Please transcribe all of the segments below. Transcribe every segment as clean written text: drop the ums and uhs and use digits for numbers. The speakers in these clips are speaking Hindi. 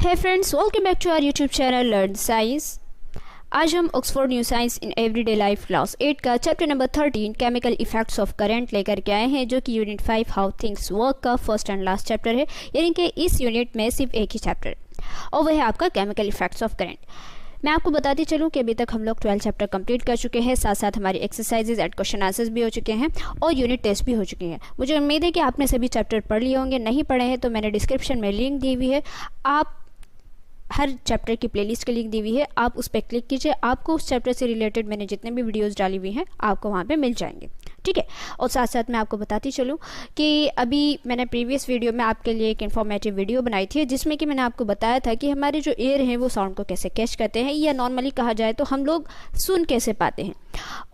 Hey friends, welcome back to our YouTube channel Learn Science। आज हम Oxford new science in everyday life class 8 का chapter number 13 chemical effects of current लेकर के आए हैं, जो कि यूनिट 5 हाउ थिंग्स वर्क का फर्स्ट एंड लास्ट चैप्टर है। यानी कि इस यूनिट में सिर्फ एक ही चैप्टर है और वह है आपका केमिकल इफेक्ट्स ऑफ करंट। मैं आपको बताती चलूं कि अभी तक हम लोग 12 चैप्टर कंप्लीट कर चुके हैं, साथ साथ हमारी एक्सरसाइजेज एंड क्वेश्चन आंसर्स भी हो चुके हैं और यूनिट टेस्ट भी हो चुके हैं। मुझे उम्मीद है कि आपने सभी चैप्टर पढ़ लिए होंगे। नहीं पढ़े हैं तो मैंने डिस्क्रिप्शन में लिंक दी हुई है, आप हर चैप्टर की प्लेलिस्ट की लिंक दी हुई है, आप उस पर क्लिक कीजिए। आपको उस चैप्टर से रिलेटेड मैंने जितने भी वीडियोस डाली हुई हैं आपको वहाँ पे मिल जाएंगे, ठीक है। और साथ साथ मैं आपको बताती चलूँ कि अभी मैंने प्रीवियस वीडियो में आपके लिए एक इन्फॉर्मेटिव वीडियो बनाई थी, जिसमें कि मैंने आपको बताया था कि हमारे जो एयर हैं वो साउंड को कैसे कैच करते हैं, या नॉर्मली कहा जाए तो हम लोग सुन कैसे पाते हैं।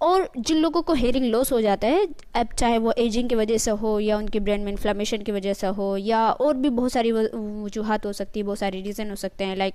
और जिन लोगों को हेयरिंग लॉस हो जाता है, अब चाहे वो एजिंग की वजह से हो या उनके ब्रेन में इन्फ्लेमेशन की वजह से हो या और भी बहुत सारी वजूहत हो सकती है, बहुत सारे रीज़न हो सकते हैं, लाइक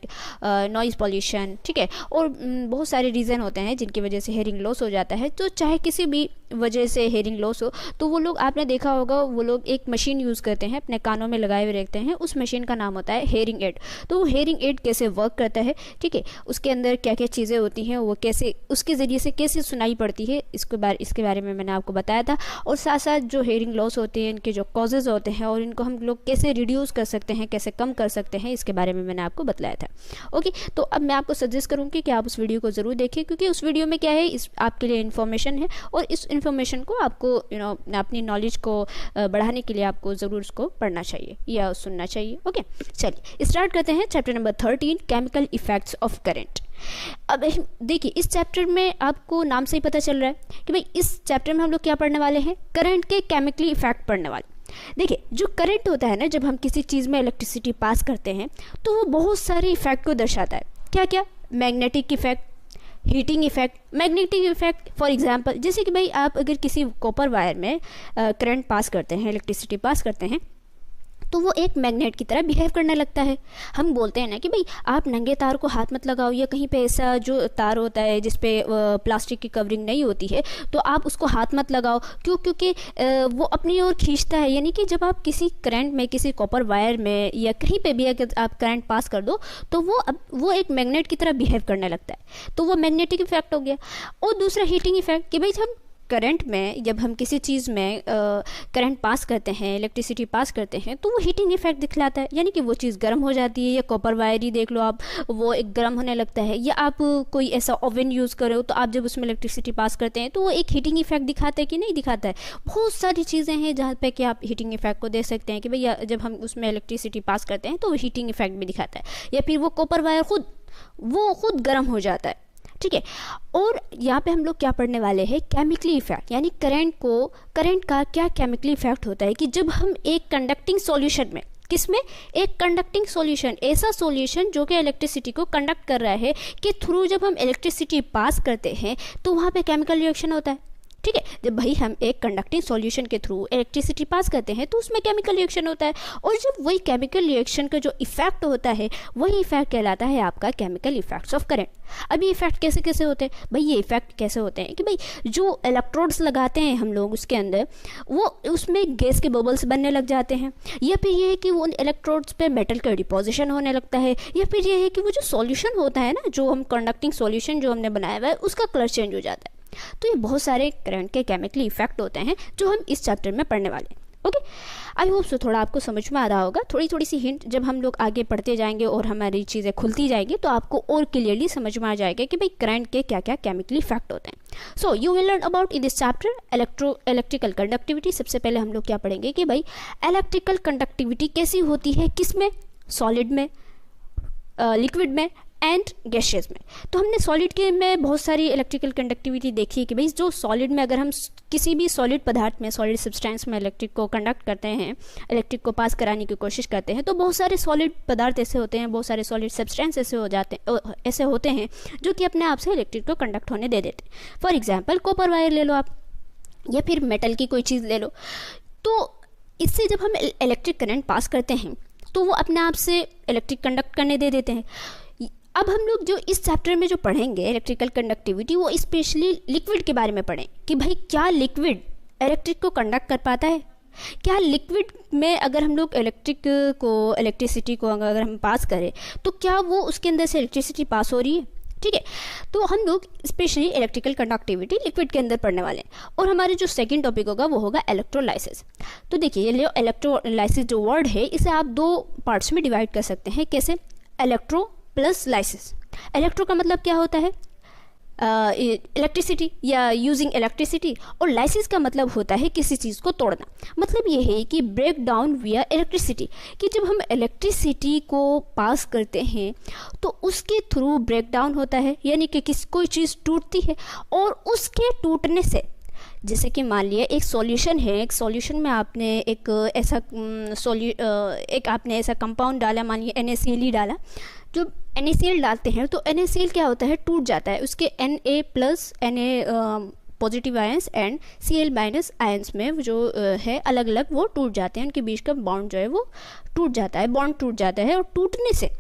नॉइज़ पॉल्यूशन, ठीक है। और बहुत सारे रीज़न होते हैं जिनकी वजह से हेयरिंग लॉस हो जाता है। तो चाहे किसी भी वजह से हेयरिंग लॉस हो तो वो लोग, आपने देखा होगा, वो लोग एक मशीन यूज़ करते हैं, अपने कानों में लगाए हुए रखते हैं। उस मशीन का नाम होता है हेयरिंग एड। तो वो हेयरिंग एड कैसे वर्क करता है, ठीक है, उसके अंदर क्या क्या चीज़ें होती हैं, वो कैसे, उसके ज़रिए से कैसे सुनाई पड़ती है, इसके बारे में मैंने आपको बताया था। और साथ साथ जो हेयरिंग लॉस होते हैं, इनके जो कॉजेज़ होते हैं और इनको हम लोग कैसे रिड्यूस कर सकते हैं, कैसे कम कर सकते हैं, इसके बारे में मैंने आपको बताया था। ओके, तो अब मैं आपको सजेस्ट करूँगी कि आप उस वीडियो को ज़रूर देखिए, क्योंकि उस वीडियो में क्या है, इस आपके लिए इन्फॉर्मेशन है और इस इन्फॉर्मेशन को आपको अपनी नॉलेज को बढ़ाने के लिए आपको ज़रूर उसको पढ़ना चाहिए या सुनना चाहिए। ओके, चलिए स्टार्ट करते हैं chapter number 13 chemical effects of current. अब देखिए, इस चैप्टर में आपको नाम से ही पता चल रहा है कि भाई इस चैप्टर में हम लोग क्या पढ़ने वाले हैं, करंट के केमिकली इफेक्ट पढ़ने वाले। देखिए, जो करंट होता है ना, जब हम किसी चीज़ में इलेक्ट्रिसिटी पास करते हैं तो वो बहुत सारे इफेक्ट को दर्शाता है। क्या क्या? Magnetic effect, heating effect, magnetic effect. For example, जैसे कि भाई आप अगर किसी कॉपर वायर में करंट पास करते हैं, इलेक्ट्रिसिटी पास करते हैं, तो वो एक मैग्नेट की तरह बिहेव करने लगता है। हम बोलते हैं ना कि भाई आप नंगे तार को हाथ मत लगाओ, या कहीं पे ऐसा जो तार होता है जिस पे प्लास्टिक की कवरिंग नहीं होती है तो आप उसको हाथ मत लगाओ। क्यों? क्योंकि वो अपनी ओर खींचता है। यानी कि जब आप किसी करंट में, किसी कॉपर वायर में या कहीं पे भी अगर आप करंट पास कर दो तो वो एक मैग्नेट की तरह बिहेव करने लगता है। तो वो मैग्नेटिक इफेक्ट हो गया। और दूसरा हीटिंग इफेक्ट, कि भाई हम करंट में, जब हम किसी चीज़ में करंट पास करते हैं, इलेक्ट्रिसिटी पास करते हैं, तो वो हीटिंग इफेक्ट दिखलाता है। यानी कि वो चीज़ गर्म हो जाती है, या कॉपर वायर ही देख लो आप, वो एक गर्म होने लगता है। या आप कोई ऐसा ओवन यूज़ करो तो आप जब उसमें इलेक्ट्रिसिटी पास करते हैं तो वो एक हीटिंग इफेक्ट दिखाता है कि नहीं दिखाता है। बहुत सारी चीज़ें हैं जहाँ पे कि आप हीटिंग इफेक्ट को देख सकते हैं कि भैया जब हम उसमें इलेक्ट्रिसिटी पास करते हैं तो वो हीटिंग इफेक्ट भी दिखाता है। या फिर वो कॉपर वायर खुद गर्म हो जाता है, ठीक है। और यहाँ पे हम लोग क्या पढ़ने वाले हैं, केमिकली इफेक्ट। यानी करंट का क्या केमिकली इफेक्ट होता है कि जब हम एक कंडक्टिंग सॉल्यूशन में, किसमें, एक कंडक्टिंग सॉल्यूशन, ऐसा सॉल्यूशन जो कि इलेक्ट्रिसिटी को कंडक्ट कर रहा है, कि थ्रू जब हम इलेक्ट्रिसिटी पास करते हैं तो वहाँ पे केमिकल रिएक्शन होता है, ठीक है। जब भाई हम एक कंडक्टिंग सॉल्यूशन के थ्रू इलेक्ट्रिसिटी पास करते हैं तो उसमें केमिकल रिएक्शन होता है। और जब वही केमिकल रिएक्शन का जो इफेक्ट होता है, वही इफेक्ट कहलाता है आपका केमिकल इफेक्ट्स ऑफ करंट। अब ये इफेक्ट कैसे कैसे होते हैं भाई, ये इफेक्ट कैसे होते हैं कि भाई जो इलेक्ट्रोड्स लगाते हैं हम लोग उसके अंदर, वो उसमें गैस के बबल्स बनने लग जाते हैं। या फिर ये है कि उन इलेक्ट्रोड्स पे मेटल का डिपोजिशन होने लगता है। या फिर ये है कि वो जो सॉल्यूशन होता है ना, जो हम कंडक्टिंग सॉल्यूशन जो हमने बनाया हुआ है, उसका कलर चेंज हो जाता है। तो ये बहुत सारे करंट के केमिकली इफेक्ट होते हैं जो हम इस चैप्टर में पढ़ने वाले हैं। ओके, आई होप सो थोड़ा आपको समझ में आ रहा होगा। थोड़ी सी हिंट जब हम लोग आगे पढ़ते जाएंगे और हमारी चीज़ें खुलती जाएंगी तो आपको और क्लियरली समझ में आ जाएगा कि भाई करंट के क्या क्या केमिकली इफेक्ट होते हैं। So you will learn about in this chapter electrical conductivity. सबसे पहले हम लोग क्या पढ़ेंगे कि भाई इलेक्ट्रिकल कंडक्टिविटी कैसी होती है, किसमें, सॉलिड में, लिक्विड में एंड गैसेस में। तो हमने सॉलिड के में बहुत सारी इलेक्ट्रिकल कंडक्टिविटी देखी है कि भाई जो सॉलिड में, अगर हम किसी भी सॉलिड पदार्थ में, सॉलिड सब्सटेंस में इलेक्ट्रिक को कंडक्ट करते हैं, इलेक्ट्रिक को पास कराने की कोशिश करते हैं, तो बहुत सारे सॉलिड पदार्थ ऐसे होते हैं, बहुत सारे सॉलिड सब्सटेंस ऐसे होते हैं जो कि अपने आप से इलेक्ट्रिक को कंडक्ट होने दे देते हैं। फॉर एग्जाम्पल कॉपर वायर ले लो आप, या फिर मेटल की कोई चीज़ ले लो। तो इससे जब हम इलेक्ट्रिक करंट पास करते हैं तो वो अपने आप से इलेक्ट्रिक कंडक्ट करने दे देते हैं। अब हम लोग जो इस चैप्टर में जो पढ़ेंगे इलेक्ट्रिकल कंडक्टिविटी, वो स्पेशली लिक्विड के बारे में पढ़ें कि भाई क्या लिक्विड इलेक्ट्रिक को कंडक्ट कर पाता है। क्या लिक्विड में अगर हम लोग इलेक्ट्रिसिटी को अगर हम पास करें तो क्या वो उसके अंदर से इलेक्ट्रिसिटी पास हो रही है? ठीक है, तो हम लोग स्पेशली इलेक्ट्रिकल कंडक्टिविटी लिक्विड के अंदर पढ़ने वाले हैं। और हमारे जो सेकंड टॉपिक होगा वो होगा इलेक्ट्रोलाइसिस। तो देखिए, ये इलेक्ट्रोलाइसिस जो वर्ड है इसे आप दो पार्ट्स में डिवाइड कर सकते हैं। कैसे? Electro plus lysis. इलेक्ट्रो का मतलब क्या होता है? इलेक्ट्रिसिटी या यूजिंग इलेक्ट्रिसिटी, और लाइसिस का मतलब होता है किसी चीज़ को तोड़ना। मतलब ये है कि ब्रेक डाउन विया इलेक्ट्रिसिटी, कि जब हम इलेक्ट्रिसिटी को पास करते हैं तो उसके थ्रू ब्रेक डाउन होता है, यानी कि कोई चीज़ टूटती है और उसके टूटने से, जैसे कि मान लिया एक सॉल्यूशन है, एक सॉल्यूशन में आपने एक ऐसा कंपाउंड डाला, मान लिया NaCl ही डाला। जब NaCl डालते हैं तो NaCl क्या होता है? टूट जाता है। उसके Na plus Na positive ions and Cl minus ions में जो है अलग अलग वो टूट जाते हैं, उनके बीच का बॉन्ड जो है वो टूट जाता है, बॉन्ड टूट जाता है। और टूटने से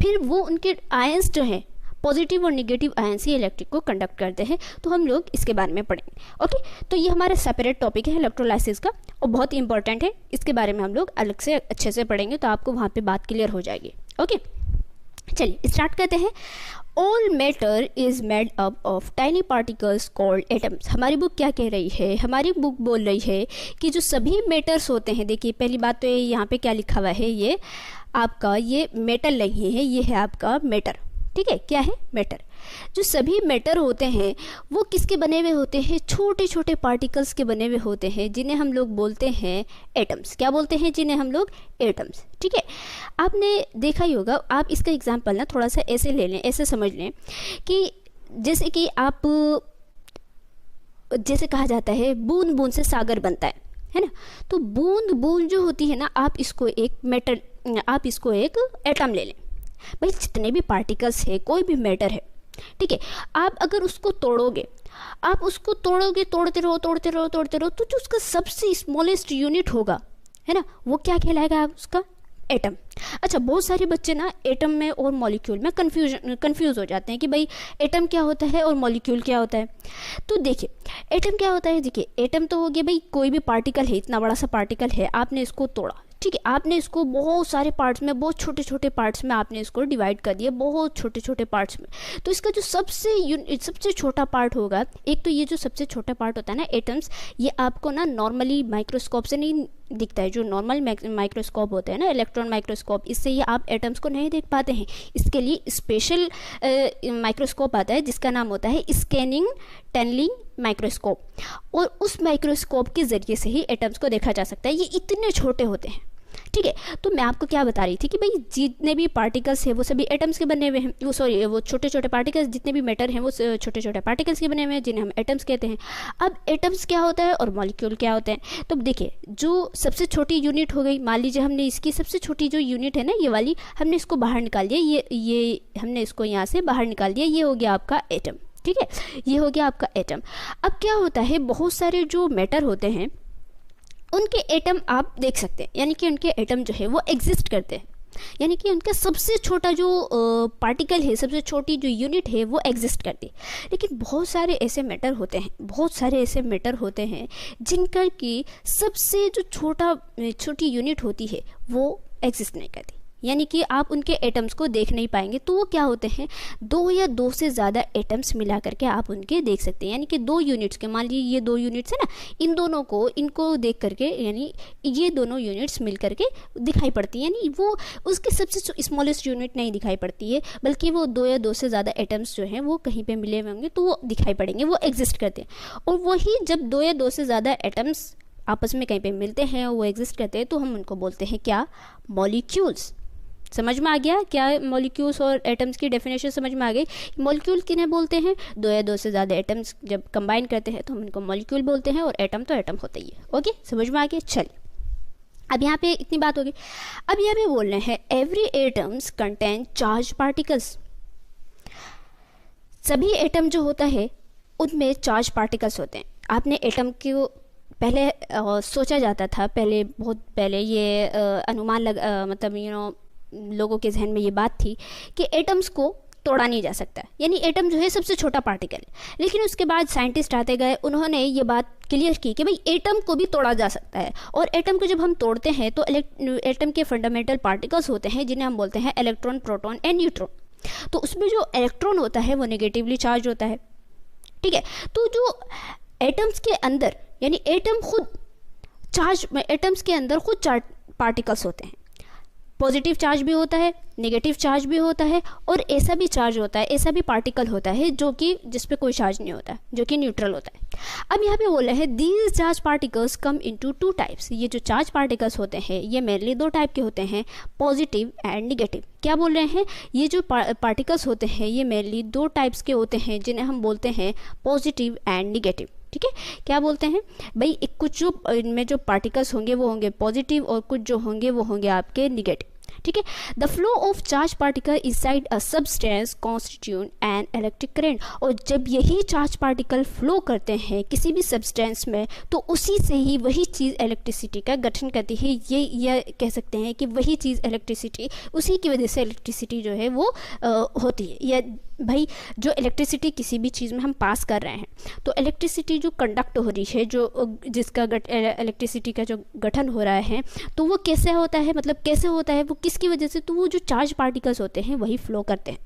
फिर वो उनके आयंस जो हैं पॉजिटिव और निगेटिव आयंस ही इलेक्ट्रिक को कंडक्ट करते हैं। तो हम लोग इसके बारे में पढ़ेंगे। ओके, तो ये हमारा सेपरेट टॉपिक है इलेक्ट्रोलाइसिस का, और बहुत ही इंपॉर्टेंट है। इसके बारे में हम लोग अलग से अच्छे से पढ़ेंगे, तो आपको वहाँ पे बात क्लियर हो जाएगी। ओके, चलिए स्टार्ट करते हैं। All matter is made up of tiny particles called atoms. हमारी बुक क्या कह रही है? हमारी बुक बोल रही है कि जो सभी मैटर्स होते हैं, देखिए पहली बात तो यहाँ पे क्या लिखा हुआ है, ये आपका ये मेटल नहीं है, ये है आपका मैटर। ठीक है, क्या है? मैटर। जो सभी मैटर होते हैं वो किसके बने हुए होते हैं? छोटे छोटे पार्टिकल्स के बने हुए होते हैं, जिन्हें हम लोग बोलते हैं एटम्स। क्या बोलते हैं? जिन्हें हम लोग एटम्स। ठीक है, आपने देखा ही होगा। आप इसका एग्जांपल ना थोड़ा सा ऐसे ले लें, ऐसे समझ लें कि जैसे कि आप, जैसे कहा जाता है बूंद बूंद से सागर बनता है ना। तो बूंद बूंद जो होती है ना, आप इसको एक मैटर, आप इसको एक एटम ले लें। भाई जितने भी पार्टिकल्स है, कोई भी मैटर है, ठीक है, आप अगर उसको तोड़ोगे, आप उसको तोड़ोगे, तोड़ते रहो तोड़ते रहो तोड़ते रहो, तो जो उसका सबसे स्मॉलेस्ट यूनिट होगा, है ना, वो क्या कहलाएगा? उसका एटम। अच्छा, बहुत सारे बच्चे ना एटम में और मॉलिक्यूल में कंफ्यूज हो जाते हैं कि भाई एटम क्या होता है और मॉलिक्यूल क्या होता है। तो देखिए एटम क्या होता है। देखिए एटम तो हो गया भाई कोई भी पार्टिकल है, इतना बड़ा सा पार्टिकल है, आपने इसको तोड़ा, ठीक है, आपने इसको बहुत सारे पार्ट्स में, बहुत छोटे छोटे पार्ट्स में आपने इसको डिवाइड कर दिया, बहुत छोटे छोटे पार्ट्स में। तो इसका जो सबसे छोटा पार्ट होगा, एक तो ये जो सबसे छोटा पार्ट होता है ना एटम्स, ये आपको ना नॉर्मली माइक्रोस्कोप से नहीं दिखता है। जो नॉर्मल माइक्रोस्कोप होते हैं ना, इलेक्ट्रॉन माइक्रोस्कोप, इससे ये आप एटम्स को नहीं देख पाते हैं। इसके लिए स्पेशल माइक्रोस्कोप आता है जिसका नाम होता है स्कैनिंग टनलिंग माइक्रोस्कोप, और उस माइक्रोस्कोप के ज़रिए से ही एटम्स को देखा जा सकता है। ये इतने छोटे होते हैं, ठीक है। तो मैं आपको क्या बता रही थी कि भाई जितने भी पार्टिकल्स हैं वो सभी एटम्स के बने हुए हैं, वो छोटे छोटे पार्टिकल्स, जितने भी मैटर हैं वो छोटे छोटे पार्टिकल्स के बने हुए हैं, जिन्हें हम एटम्स कहते हैं। अब एटम्स क्या होता है और मॉलिक्यूल क्या होते हैं? तो देखिए जो सबसे छोटी यूनिट हो गई, मान लीजिए हमने इसकी सबसे छोटी जो यूनिट है ना, ये वाली, हमने इसको बाहर निकाल दिया, ये हमने इसको यहाँ से बाहर निकाल दिया, ये हो गया आपका एटम, ठीक है, ये हो गया आपका एटम। अब क्या होता है, बहुत सारे जो मैटर होते हैं उनके एटम आप देख सकते हैं, यानी कि उनके एटम जो है वो एग्जिस्ट करते हैं, यानी कि उनका सबसे छोटा जो पार्टिकल है, सबसे छोटी जो यूनिट है वो एग्जिस्ट करती है। लेकिन बहुत सारे ऐसे मैटर होते हैं, बहुत सारे ऐसे मैटर होते हैं जिनका की सबसे जो छोटी यूनिट होती है वो एग्जिस्ट नहीं करती, यानी कि आप उनके एटम्स को देख नहीं पाएंगे। तो वो क्या होते हैं, दो या दो से ज़्यादा एटम्स मिला करके आप उनके देख सकते हैं, यानी कि दो यूनिट्स के, मान लीजिए ये दो यूनिट्स है ना, इन दोनों को, इनको देख करके, यानी ये दोनों यूनिट्स मिल करके दिखाई पड़ती है, यानी वो उसके सबसे स्मॉलेस्ट यूनिट नहीं दिखाई पड़ती है, बल्कि वो दो या दो से ज़्यादा एटम्स जो हैं वो कहीं पर मिले हुए होंगे तो वो दिखाई पड़ेंगे, वो एग्जिस्ट करते हैं। और वही जब दो या दो से ज़्यादा एटम्स आपस में कहीं पर मिलते हैं, वो एग्जिस्ट करते हैं, तो हम उनको बोलते हैं क्या? मॉलिक्यूल्स। समझ में आ गया क्या? मॉलिक्यूल्स और एटम्स की डेफिनेशन समझ में आ गई। मॉलिक्यूल किन्हें बोलते हैं? दो या दो से ज़्यादा एटम्स जब कंबाइन करते हैं तो हम इनको मॉलिक्यूल बोलते हैं, और एटम तो एटम होता ही है। ओके, समझ में आ गया। चलिए अब यहाँ पे इतनी बात होगी। अब यहाँ पे बोल रहे हैं every atoms contain charge particles. सभी एटम जो होता है उनमें चार्ज पार्टिकल्स होते हैं। आपने एटम को पहले सोचा जाता था, पहले बहुत पहले ये अनुमान मतलब लोगों के जहन में ये बात थी कि एटम्स को तोड़ा नहीं जा सकता, यानी एटम जो है सबसे छोटा पार्टिकल है। लेकिन उसके बाद साइंटिस्ट आते गए, उन्होंने ये बात क्लियर की कि भाई एटम को भी तोड़ा जा सकता है। और एटम को जब हम तोड़ते हैं तो एटम के फंडामेंटल पार्टिकल्स होते हैं जिन्हें हम बोलते हैं इलेक्ट्रॉन, प्रोटॉन एंड न्यूट्रॉन। तो उसमें जो इलेक्ट्रॉन होता है वो नेगेटिवली चार्ज होता है, ठीक है। तो जो एटम्स के अंदर, यानी एटम खुद चार्ज, एटम्स के अंदर खुद चार्ज पार्टिकल्स होते हैं, पॉजिटिव चार्ज भी होता है, नेगेटिव चार्ज भी होता है, और ऐसा भी चार्ज होता है, ऐसा भी पार्टिकल होता है जो कि जिस पे कोई चार्ज नहीं होता, जो कि न्यूट्रल होता है। अब यहाँ पे बोला है these charge particles come into two types. ये जो चार्ज पार्टिकल्स होते हैं ये मेनली दो टाइप के होते हैं, पॉजिटिव एंड निगेटिव। क्या बोल रहे हैं, ये जो पार्टिकल्स होते हैं ये मेनली दो टाइप्स के होते हैं जिन्हें हम बोलते हैं पॉजिटिव एंड निगेटिव, ठीक है। क्या बोलते हैं भाई, कुछ जो इनमें जो पार्टिकल्स होंगे वो होंगे पॉजिटिव और कुछ जो होंगे वो होंगे आपके निगेटिव, ठीक है। The flow of charge particle inside a substance constitute N electric current. और जब यही चार्ज पार्टिकल फ्लो करते हैं किसी भी सब्सटेंस में तो उसी से ही वही चीज़ इलेक्ट्रिसिटी का गठन करती है। ये कह सकते हैं कि वही चीज़ इलेक्ट्रिसिटी, उसी की वजह से इलेक्ट्रिसिटी जो है वो होती है। या भाई जो इलेक्ट्रिसिटी किसी भी चीज़ में हम पास कर रहे हैं तो इलेक्ट्रिसिटी जो कंडक्ट हो रही है, जो जिसका इलेक्ट्रिसिटी का जो गठन हो रहा है तो वो कैसे होता है, मतलब कैसे होता है, वो किसकी वजह से, तो वो जो चार्ज पार्टिकल्स होते हैं वही फ्लो करते हैं,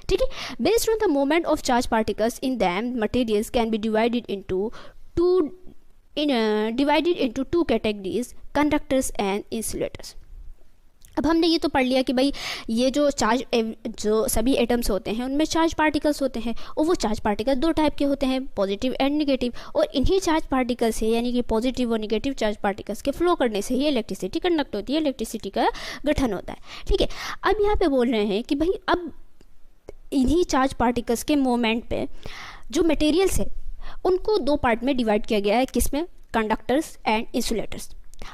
ठीक है। Based on the moment of charge particles in them materials can be divided into two categories, conductors and insulators. अब हमने ये तो पढ़ लिया कि भाई ये जो सभी एटम्स होते हैं उनमें चार्ज पार्टिकल्स होते हैं, और वो चार्ज पार्टिकल दो टाइप के होते हैं, पॉजिटिव एंड नेगेटिव। और इन्हीं चार्ज पार्टिकल से, यानी कि पॉजिटिव और नेगेटिव चार्ज पार्टिकल्स के फ्लो करने से ही इलेक्ट्रिसिटी कंडक्ट होती है, इलेक्ट्रिसिटी का गठन होता है, ठीक है। अब यहाँ पे बोल रहे हैं कि भाई अब इन्हीं चार्ज पार्टिकल्स के मोमेंट पे जो मटेरियल्स है उनको दो पार्ट में डिवाइड किया गया है, किसमें, कंडक्टर्स एंड इंसुलेटर्स।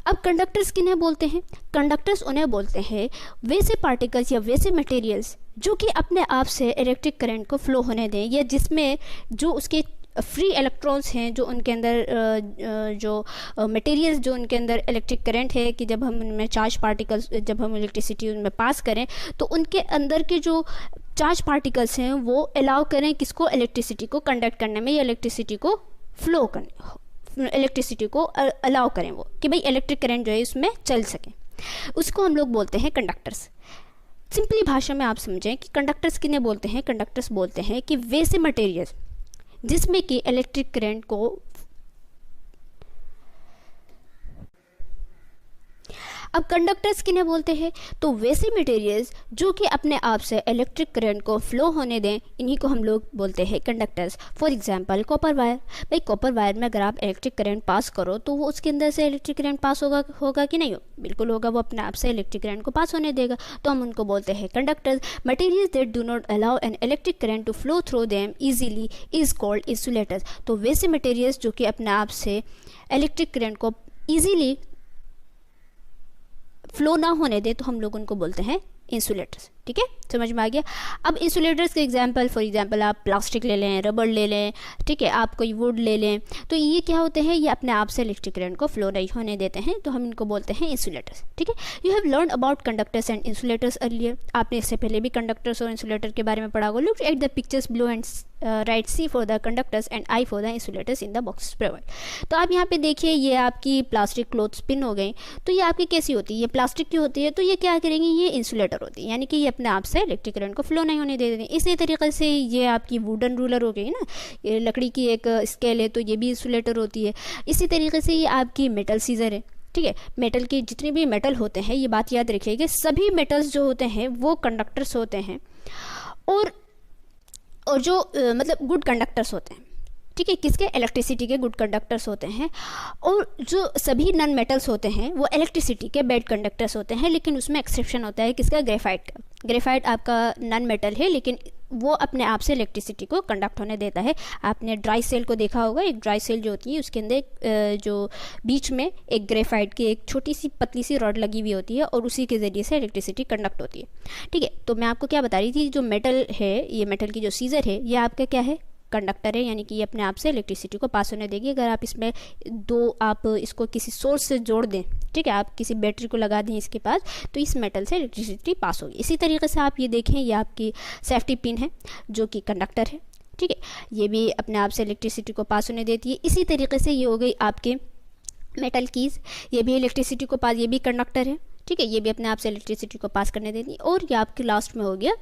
अब कंडक्टर्स किन्हें बोलते हैं, कंडक्टर्स उन्हें बोलते हैं वैसे पार्टिकल्स या वैसे मटेरियल्स जो कि अपने आप से इलेक्ट्रिक करंट को फ्लो होने दें, या जिसमें जो उसके फ्री इलेक्ट्रॉन्स हैं, जो उनके अंदर जो मटेरियल्स जो उनके अंदर इलेक्ट्रिक करंट है कि जब हम उनमें चार्ज पार्टिकल्स, जब हम इलेक्ट्रिसिटी उनमें पास करें तो उनके अंदर के जो चार्ज पार्टिकल्स हैं वो अलाउ करें किसको, इलेक्ट्रिसिटी को कंडक्ट करने में या इलेक्ट्रिसिटी को फ्लो करने, इलेक्ट्रिसिटी को अलाउ करें, वो कि भाई इलेक्ट्रिक करंट जो है उसमें चल सके, उसको हम लोग बोलते हैं कंडक्टर्स। सिंपली भाषा में आप समझें कि कंडक्टर्स किन्हें बोलते हैं, कंडक्टर्स बोलते हैं कि वैसे मटेरियल्स जिसमें कि इलेक्ट्रिक करंट को अब कंडक्टर्स किन्हें बोलते हैं, तो वैसे मटेरियल्स जो कि अपने आप से इलेक्ट्रिक करंट को फ्लो होने दें, इन्हीं को हम लोग बोलते हैं conductors. For example copper wire. भाई कॉपर वायर में अगर आप इलेक्ट्रिक करंट पास करो तो वो उसके अंदर से इलेक्ट्रिक करंट पास होगा कि नहीं, बिल्कुल होगा, वो अपने आप से इलेक्ट्रिक करंट को पास होने देगा, तो हम उनको बोलते हैं conductors. Materials that do not allow an electric current to flow through them easily is called insulators. तो वैसे मटेरियल्स जो कि अपने आप से इलेक्ट्रिक करंट को ईजीली फ्लो ना होने दे तो हम लोग उनको बोलते हैं इंसुलेटर्स, ठीक है, समझ में आ गया। अब इंसुलेटर्स के एग्जांपल, फॉर एग्जांपल आप प्लास्टिक ले लें, रबड़ ले लें, ठीक है, आप कोई वुड ले लें, तो ये क्या होते हैं, ये अपने आप से इलेक्ट्रिक करंट को फ्लो नहीं होने देते हैं, तो हम इनको बोलते हैं इंसुलेटर्स, ठीक है। You have learn about conductors and insulators earlier. आपने इससे पहले भी कंडक्टर्स और इंसुलेटर के बारे में पढ़ा होगा। Look at the pictures below and write C for the conductors and I for the insulators in the box provide. तो आप यहाँ पे देखिए, ये आपकी प्लास्टिक क्लॉथ पिन हो गई, तो ये आपकी कैसी होती है, ये प्लास्टिक की होती है, तो ये क्या करेंगी, ये इंसुलेटर होती है, यानी कि ये अपने आप से इलेक्ट्रिक करंट को फ्लो नहीं होने दे देती। इसी तरीके से ये आपकी वुडन रूलर हो गई ना, ये लकड़ी की एक स्केल है, तो ये भी इंसुलेटर होती है। इसी तरीके से ये आपकी मेटल सीजर है, ठीक है। मेटल के जितने भी मेटल होते हैं, ये बात याद रखिएगा, सभी मेटल्स जो होते हैं वो कंडक्टर्स होते हैं, और जो मतलब गुड कंडक्टर्स होते हैं, ठीक है, किसके, इलेक्ट्रिसिटी के गुड कंडक्टर्स होते हैं। और जो सभी नॉन मेटल्स होते हैं वो इलेक्ट्रिसिटी के बैड कंडक्टर्स होते हैं, लेकिन उसमें एक्सेप्शन होता है किसका, ग्रेफाइट का। ग्रेफाइट आपका नॉन मेटल है लेकिन वो अपने आप से इलेक्ट्रिसिटी को कंडक्ट होने देता है। आपने ड्राई सेल को देखा होगा, एक ड्राई सेल जो होती है उसके अंदर जो बीच में एक ग्रेफाइट की एक छोटी सी पतली सी रॉड लगी हुई होती है और उसी के ज़रिए से इलेक्ट्रिसिटी कंडक्ट होती है, ठीक है। तो मैं आपको क्या बता रही थी, जो मेटल है, ये मेटल की जो सीजर है, ये आपका क्या है, कंडक्टर है, यानी कि ये अपने आप से इलेक्ट्रिसिटी को पास होने देगी। अगर आप इसमें आप इसको किसी सोर्स से जोड़ दें, ठीक है, आप किसी बैटरी को लगा दें इसके पास तो इस मेटल से इलेक्ट्रिसिटी पास होगी। इसी तरीके से आप ये देखें, ये आपकी सेफ्टी पिन है जो कि कंडक्टर है, ठीक है, ये भी अपने आप से इलेक्ट्रिसिटी को पास होने देती है। इसी तरीके से ये हो गई आपके मेटल कीज़, ये भी इलेक्ट्रिसिटी को पास, ये भी कंडक्टर है, ठीक है, ये भी अपने आप से इलेक्ट्रिसिटी को पास करने देती है। और ये आपके लास्ट में हो गया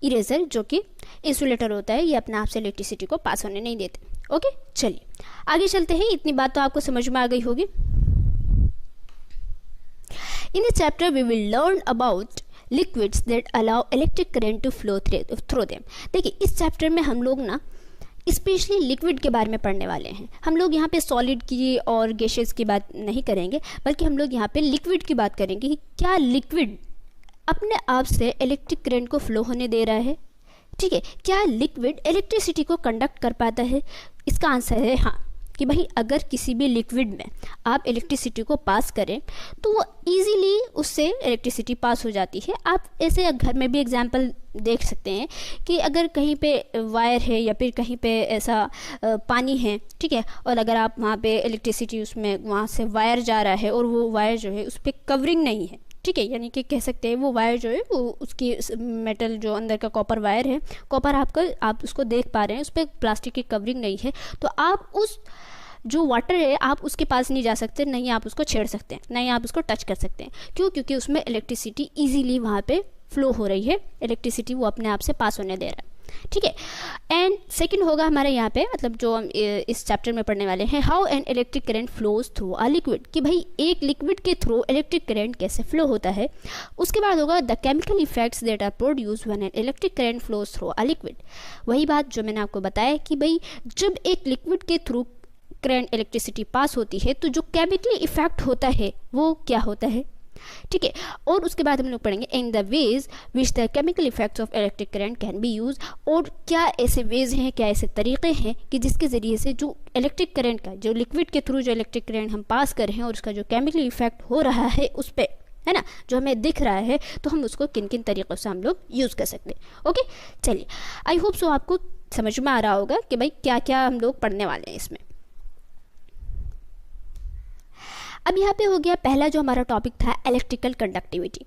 इरेजर जो कि इंसुलेटर होता है, ये अपने आप से इलेक्ट्रिसिटी को पास होने नहीं देते। ओके, चलिए आगे चलते हैं। इतनी बात तो आपको समझ में आ गई होगी। In this chapter we will learn about liquids that allow electric current to flow through them. देखिए, इस चैप्टर में हम लोग ना स्पेशली लिक्विड के बारे में पढ़ने वाले हैं। हम लोग यहाँ पे सॉलिड की और गैसेस की बात नहीं करेंगे, बल्कि हम लोग यहाँ पे लिक्विड की बात करेंगे कि क्या लिक्विड अपने आप से इलेक्ट्रिक करंट को फ्लो होने दे रहा है, ठीक है, क्या लिक्विड इलेक्ट्रिसिटी को कंडक्ट कर पाता है। इसका आंसर है हाँ, कि भाई अगर किसी भी लिक्विड में आप इलेक्ट्रिसिटी को पास करें तो वो इजीली उससे इलेक्ट्रिसिटी पास हो जाती है। आप ऐसे घर में भी एग्जांपल देख सकते हैं कि अगर कहीं पे वायर है या फिर कहीं पे ऐसा पानी है, ठीक है, और अगर आप वहाँ पे इलेक्ट्रिसिटी उसमें वहाँ से वायर जा रहा है और वो वायर जो है उस पर कवरिंग नहीं है, ठीक है, यानी कि कह सकते हैं वो वायर जो है वो उसकी मेटल जो अंदर का कॉपर वायर है, कॉपर आप उसको देख पा रहे हैं, उस पर प्लास्टिक की कवरिंग नहीं है, तो आप उस जो वाटर है आप उसके पास नहीं जा सकते, नहीं आप उसको छेड़ सकते हैं, नहीं आप उसको टच कर सकते हैं। क्यों? क्योंकि उसमें इलेक्ट्रिसिटी ईजीली वहाँ पे फ्लो हो रही है, इलेक्ट्रिसिटी वो अपने आप से पास होने दे रहा है, ठीक है। एंड सेकंड होगा हमारे यहाँ पे, मतलब जो हम इस चैप्टर में पढ़ने वाले हैं, how an electric current flows through a liquid, कि भाई एक लिक्विड के थ्रू इलेक्ट्रिक करंट कैसे फ्लो होता है। उसके बाद होगा the chemical effects that are produce when an electric current flows through a liquid. वही बात जो मैंने आपको बताया कि भाई जब एक लिक्विड के थ्रू करंट इलेक्ट्रिसिटी पास होती है तो जो केमिकली इफेक्ट होता है वो क्या होता है, ठीक है। और उसके बाद हम लोग पढ़ेंगे in the ways which the chemical effects of electric current can be use, और क्या ऐसे वेज हैं, क्या ऐसे तरीके हैं कि जिसके ज़रिए से जो इलेक्ट्रिक करंट का, जो लिक्विड के थ्रू जो इलेक्ट्रिक करंट हम पास कर रहे हैं और उसका जो केमिकल इफेक्ट हो रहा है उस पर, है ना, जो हमें दिख रहा है, तो हम उसको किन किन तरीक़ों से हम लोग यूज़ कर सकते हैं। ओके, चलिए, आई होप सो आपको समझ में आ रहा होगा कि भाई क्या क्या हम लोग पढ़ने वाले हैं इसमें। अब यहाँ पे हो गया पहला जो हमारा टॉपिक था, इलेक्ट्रिकल कंडक्टिविटी।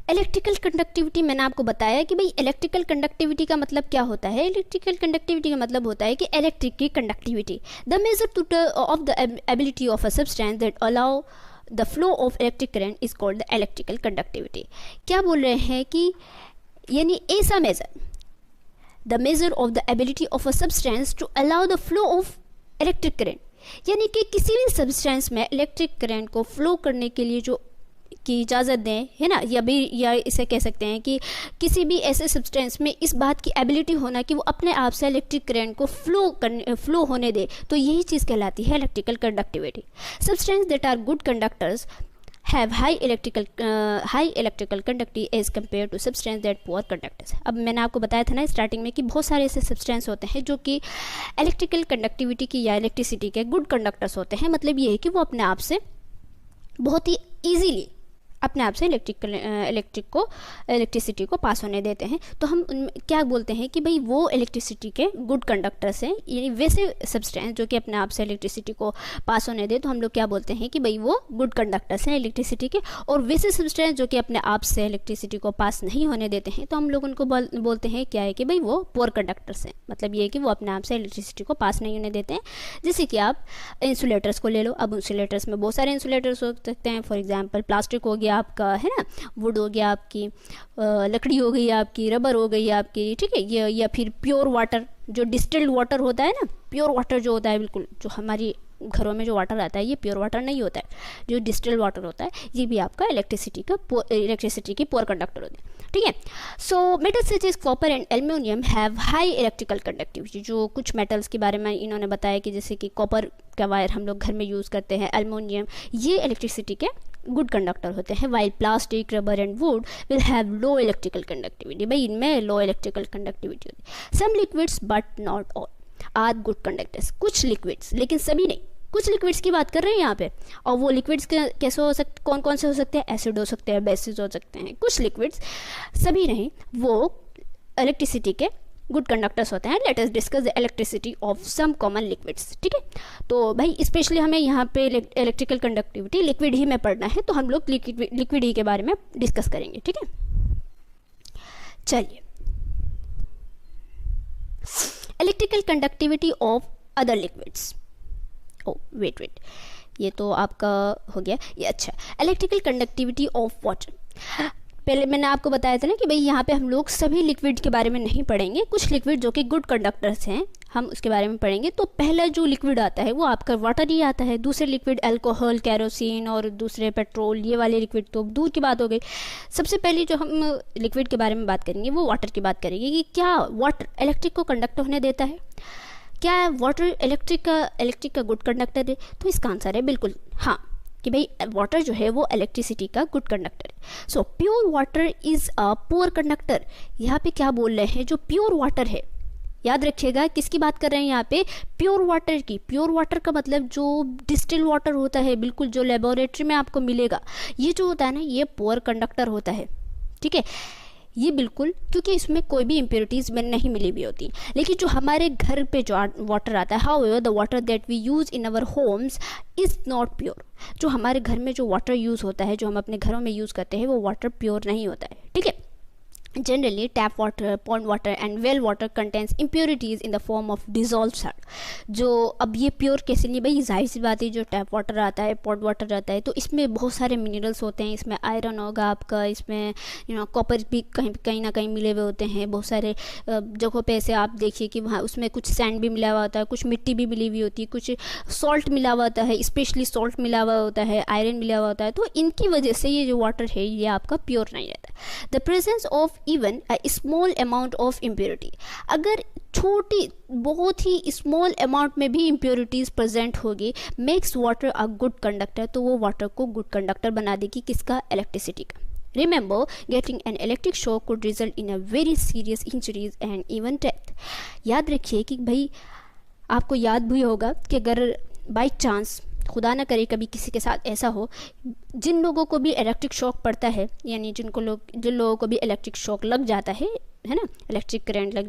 इलेक्ट्रिकल कंडक्टिविटी मैंने आपको बताया कि भाई इलेक्ट्रिकल कंडक्टिविटी का मतलब क्या होता है। इलेक्ट्रिकल कंडक्टिविटी का मतलब होता है कि इलेक्ट्रिक की conductivity, the measure of the ability of a substance that allow the flow of electric current is called the electrical conductivity. क्या बोल रहे हैं कि यानी ऐसा measure, the measure of the ability of a substance to allow the flow of electric current, यानी कि किसी भी सब्सटेंस में इलेक्ट्रिक करंट को फ्लो करने के लिए जो की इजाज़त दें, है ना, या इसे कह सकते हैं कि किसी भी ऐसे सब्सटेंस में इस बात की एबिलिटी होना कि वो अपने आप से इलेक्ट्रिक करंट को फ्लो होने दे, तो यही चीज़ कहलाती है electrical conductivity. Substance that are good conductors have high electrical conductivity as compared to substance that poor conductors। अब मैंने आपको बताया था ना स्टार्टिंग में कि बहुत सारे ऐसे सब्सटेंस होते हैं जो कि इलेक्ट्रिकल कंडक्टिविटी की या इलेक्ट्रिसिटी के गुड कंडक्टर्स होते हैं। मतलब ये है कि वो अपने आप से बहुत ही ईजीली अपने आप से इलेक्ट्रिसिटी को पास होने देते हैं। तो हम क्या बोलते हैं कि भाई वो इलेक्ट्रिसिटी के गुड कंडक्टर्स हैं, यानी वैसे सब्सटेंस जो कि अपने आप से इलेक्ट्रिसिटी को पास होने दे, तो हम लोग क्या बोलते हैं कि भाई वो गुड कंडक्टर्स हैं इलेक्ट्रिसिटी के। और वैसे सब्सटेंस जो कि अपने आप से इलेक्ट्रिसिटी को पास नहीं होने देते हैं, तो हम लोग उनको बोलते हैं क्या है कि भाई वो पुअर कंडक्टर्स हैं। मतलब ये है कि वो अपने आप से इलेक्ट्रिसिटी को पास नहीं होने देते हैं। जैसे कि आप इंसुलेटर्स को ले लो। अब इंसुलेटर्स में बहुत सारे इंसुलेटर्स हो सकते हैं। फॉर एग्जाम्पल प्लास्टिक हो गया आपका, है ना, वुड हो गया आपकी, लकड़ी हो गई आपकी, रबर हो गई आपकी, ठीक है, ये या फिर प्योर वाटर, जो डिस्टिल्ड वाटर होता है ना, प्योर वाटर जो होता है बिल्कुल, जो हमारी घरों में जो वाटर आता है ये प्योर वाटर नहीं होता है, जो डिस्टिल्ड वाटर होता है ये भी आपका इलेक्ट्रिसिटी की पुअर कंडक्टर होते हैं, ठीक है। So metals such as copper and aluminium have high electrical conductivity. जो कुछ मेटल्स के बारे में इन्होंने बताया कि जैसे कि कॉपर का वायर हम लोग घर में यूज़ करते हैं, एल्युमिनियम, ये इलेक्ट्रिसिटी के गुड कंडक्टर होते हैं। While plastic, rubber and wood will have low electrical conductivity, भाई इनमें लो इलेक्ट्रिकल कंडक्टिविटी होती है। Some liquids but not all are good conductors. कुछ लिक्विड्स, लेकिन सभी नहीं, कुछ लिक्विड्स की बात कर रहे हैं यहाँ पे। और वो लिक्विड्स कैसे हो सकते, कौन कौन से हो सकते हैं? एसिड हो सकते हैं, बेसिस हो सकते हैं। कुछ लिक्विड्स, सभी नहीं, वो इलेक्ट्रिसिटी के गुड कंडक्टर्स होते हैं। Let us discuss the electricity of some common liquids. ठीक है, तो भाई स्पेशली हमें यहाँ पे इलेक्ट्रिकल कंडक्टिविटी लिक्विड ही में पढ़ना है, तो हम लोग लिक्विड ही के बारे में डिस्कस करेंगे। ठीक है, चलिए, electrical conductivity of other liquids. Oh wait, ये तो आपका हो गया ये। अच्छा, इलेक्ट्रिकल कंडक्टिविटी ऑफ वाटर। पहले मैंने आपको बताया था ना कि भाई यहाँ पे हम लोग सभी लिक्विड के बारे में नहीं पढ़ेंगे, कुछ लिक्विड जो कि गुड कंडक्टर्स हैं हम उसके बारे में पढ़ेंगे। तो पहला जो लिक्विड आता है वो आपका वाटर ही आता है। दूसरे लिक्विड अल्कोहल, केरोसिन और दूसरे पेट्रोल, ये वाले लिक्विड तो दूर की बात हो गई। सबसे पहले जो हम लिक्विड के बारे में बात करेंगे वो वाटर की बात करेंगे कि क्या वाटर इलेक्ट्रिक को कंडक्ट होने देता है, क्या वाटर इलेक्ट्रिक का गुड कंडक्टर है। तो इसका आंसर है बिल्कुल हाँ, कि भाई वाटर जो है वो इलेक्ट्रिसिटी का गुड कंडक्टर है। So pure water is a poor conductor. यहाँ पे क्या बोल रहे हैं, जो प्योर वाटर है, याद रखिएगा किसकी बात कर रहे हैं यहाँ पे, प्योर वाटर की। प्योर वाटर का मतलब जो डिस्टिल वाटर होता है, बिल्कुल जो लेबोरेटरी में आपको मिलेगा, ये जो होता है ना, ये पुअर कंडक्टर होता है। ठीक है, ये बिल्कुल, क्योंकि इसमें कोई भी इम्प्योरिटीज़ में नहीं मिली हुई होती। लेकिन जो हमारे घर पे जो वाटर आता है, however the water that we use in our homes is not pure. जो हमारे घर में जो वाटर यूज़ होता है, जो हम अपने घरों में यूज़ करते हैं, वो वाटर प्योर नहीं होता है। ठीक है, generally tap water, pond water and well water contains impurities in the form of dissolved salt। जो अब ये प्योर कैसे नहीं, भाई जाहिर सी बात है, जो टैप वाटर आता है, पॉन्ड वाटर आता है, तो इसमें बहुत सारे मिनरल्स होते हैं। इसमें आयरन होगा आपका, इसमें कॉपर भी कहीं ना कहीं मिले हुए होते हैं। बहुत सारे जगहों पे ऐसे आप देखिए कि वहाँ उसमें कुछ सैंड भी मिला हुआ होता है, कुछ मिट्टी भी मिली हुई होती है, कुछ सॉल्ट मिला हुआ होता है, स्पेशली सॉल्ट मिला हुआ होता है, आयरन मिला हुआ होता है। तो इनकी वजह से ये जो वाटर है ये आपका प्योर नहीं रहता। The presence of even a small amount of impurity, अगर छोटी बहुत ही स्मॉल अमाउंट में भी इम्प्योरिटीज़ प्रेजेंट होगी, makes water a good conductor. तो वो वाटर को गुड कंडक्टर बना देगी, किसका, इलेक्ट्रिसिटी का। Remember, getting an electric shock could result in a very serious injuries and even death। याद रखिए कि भाई आपको याद भी होगा कि अगर बाई चांस खुदा ना करे कभी किसी के साथ ऐसा हो, जिन लोगों को भी इलेक्ट्रिक शॉक पड़ता है, यानी जिन लोगों को भी इलेक्ट्रिक शॉक लग जाता है ना, इलेक्ट्रिक करंट लग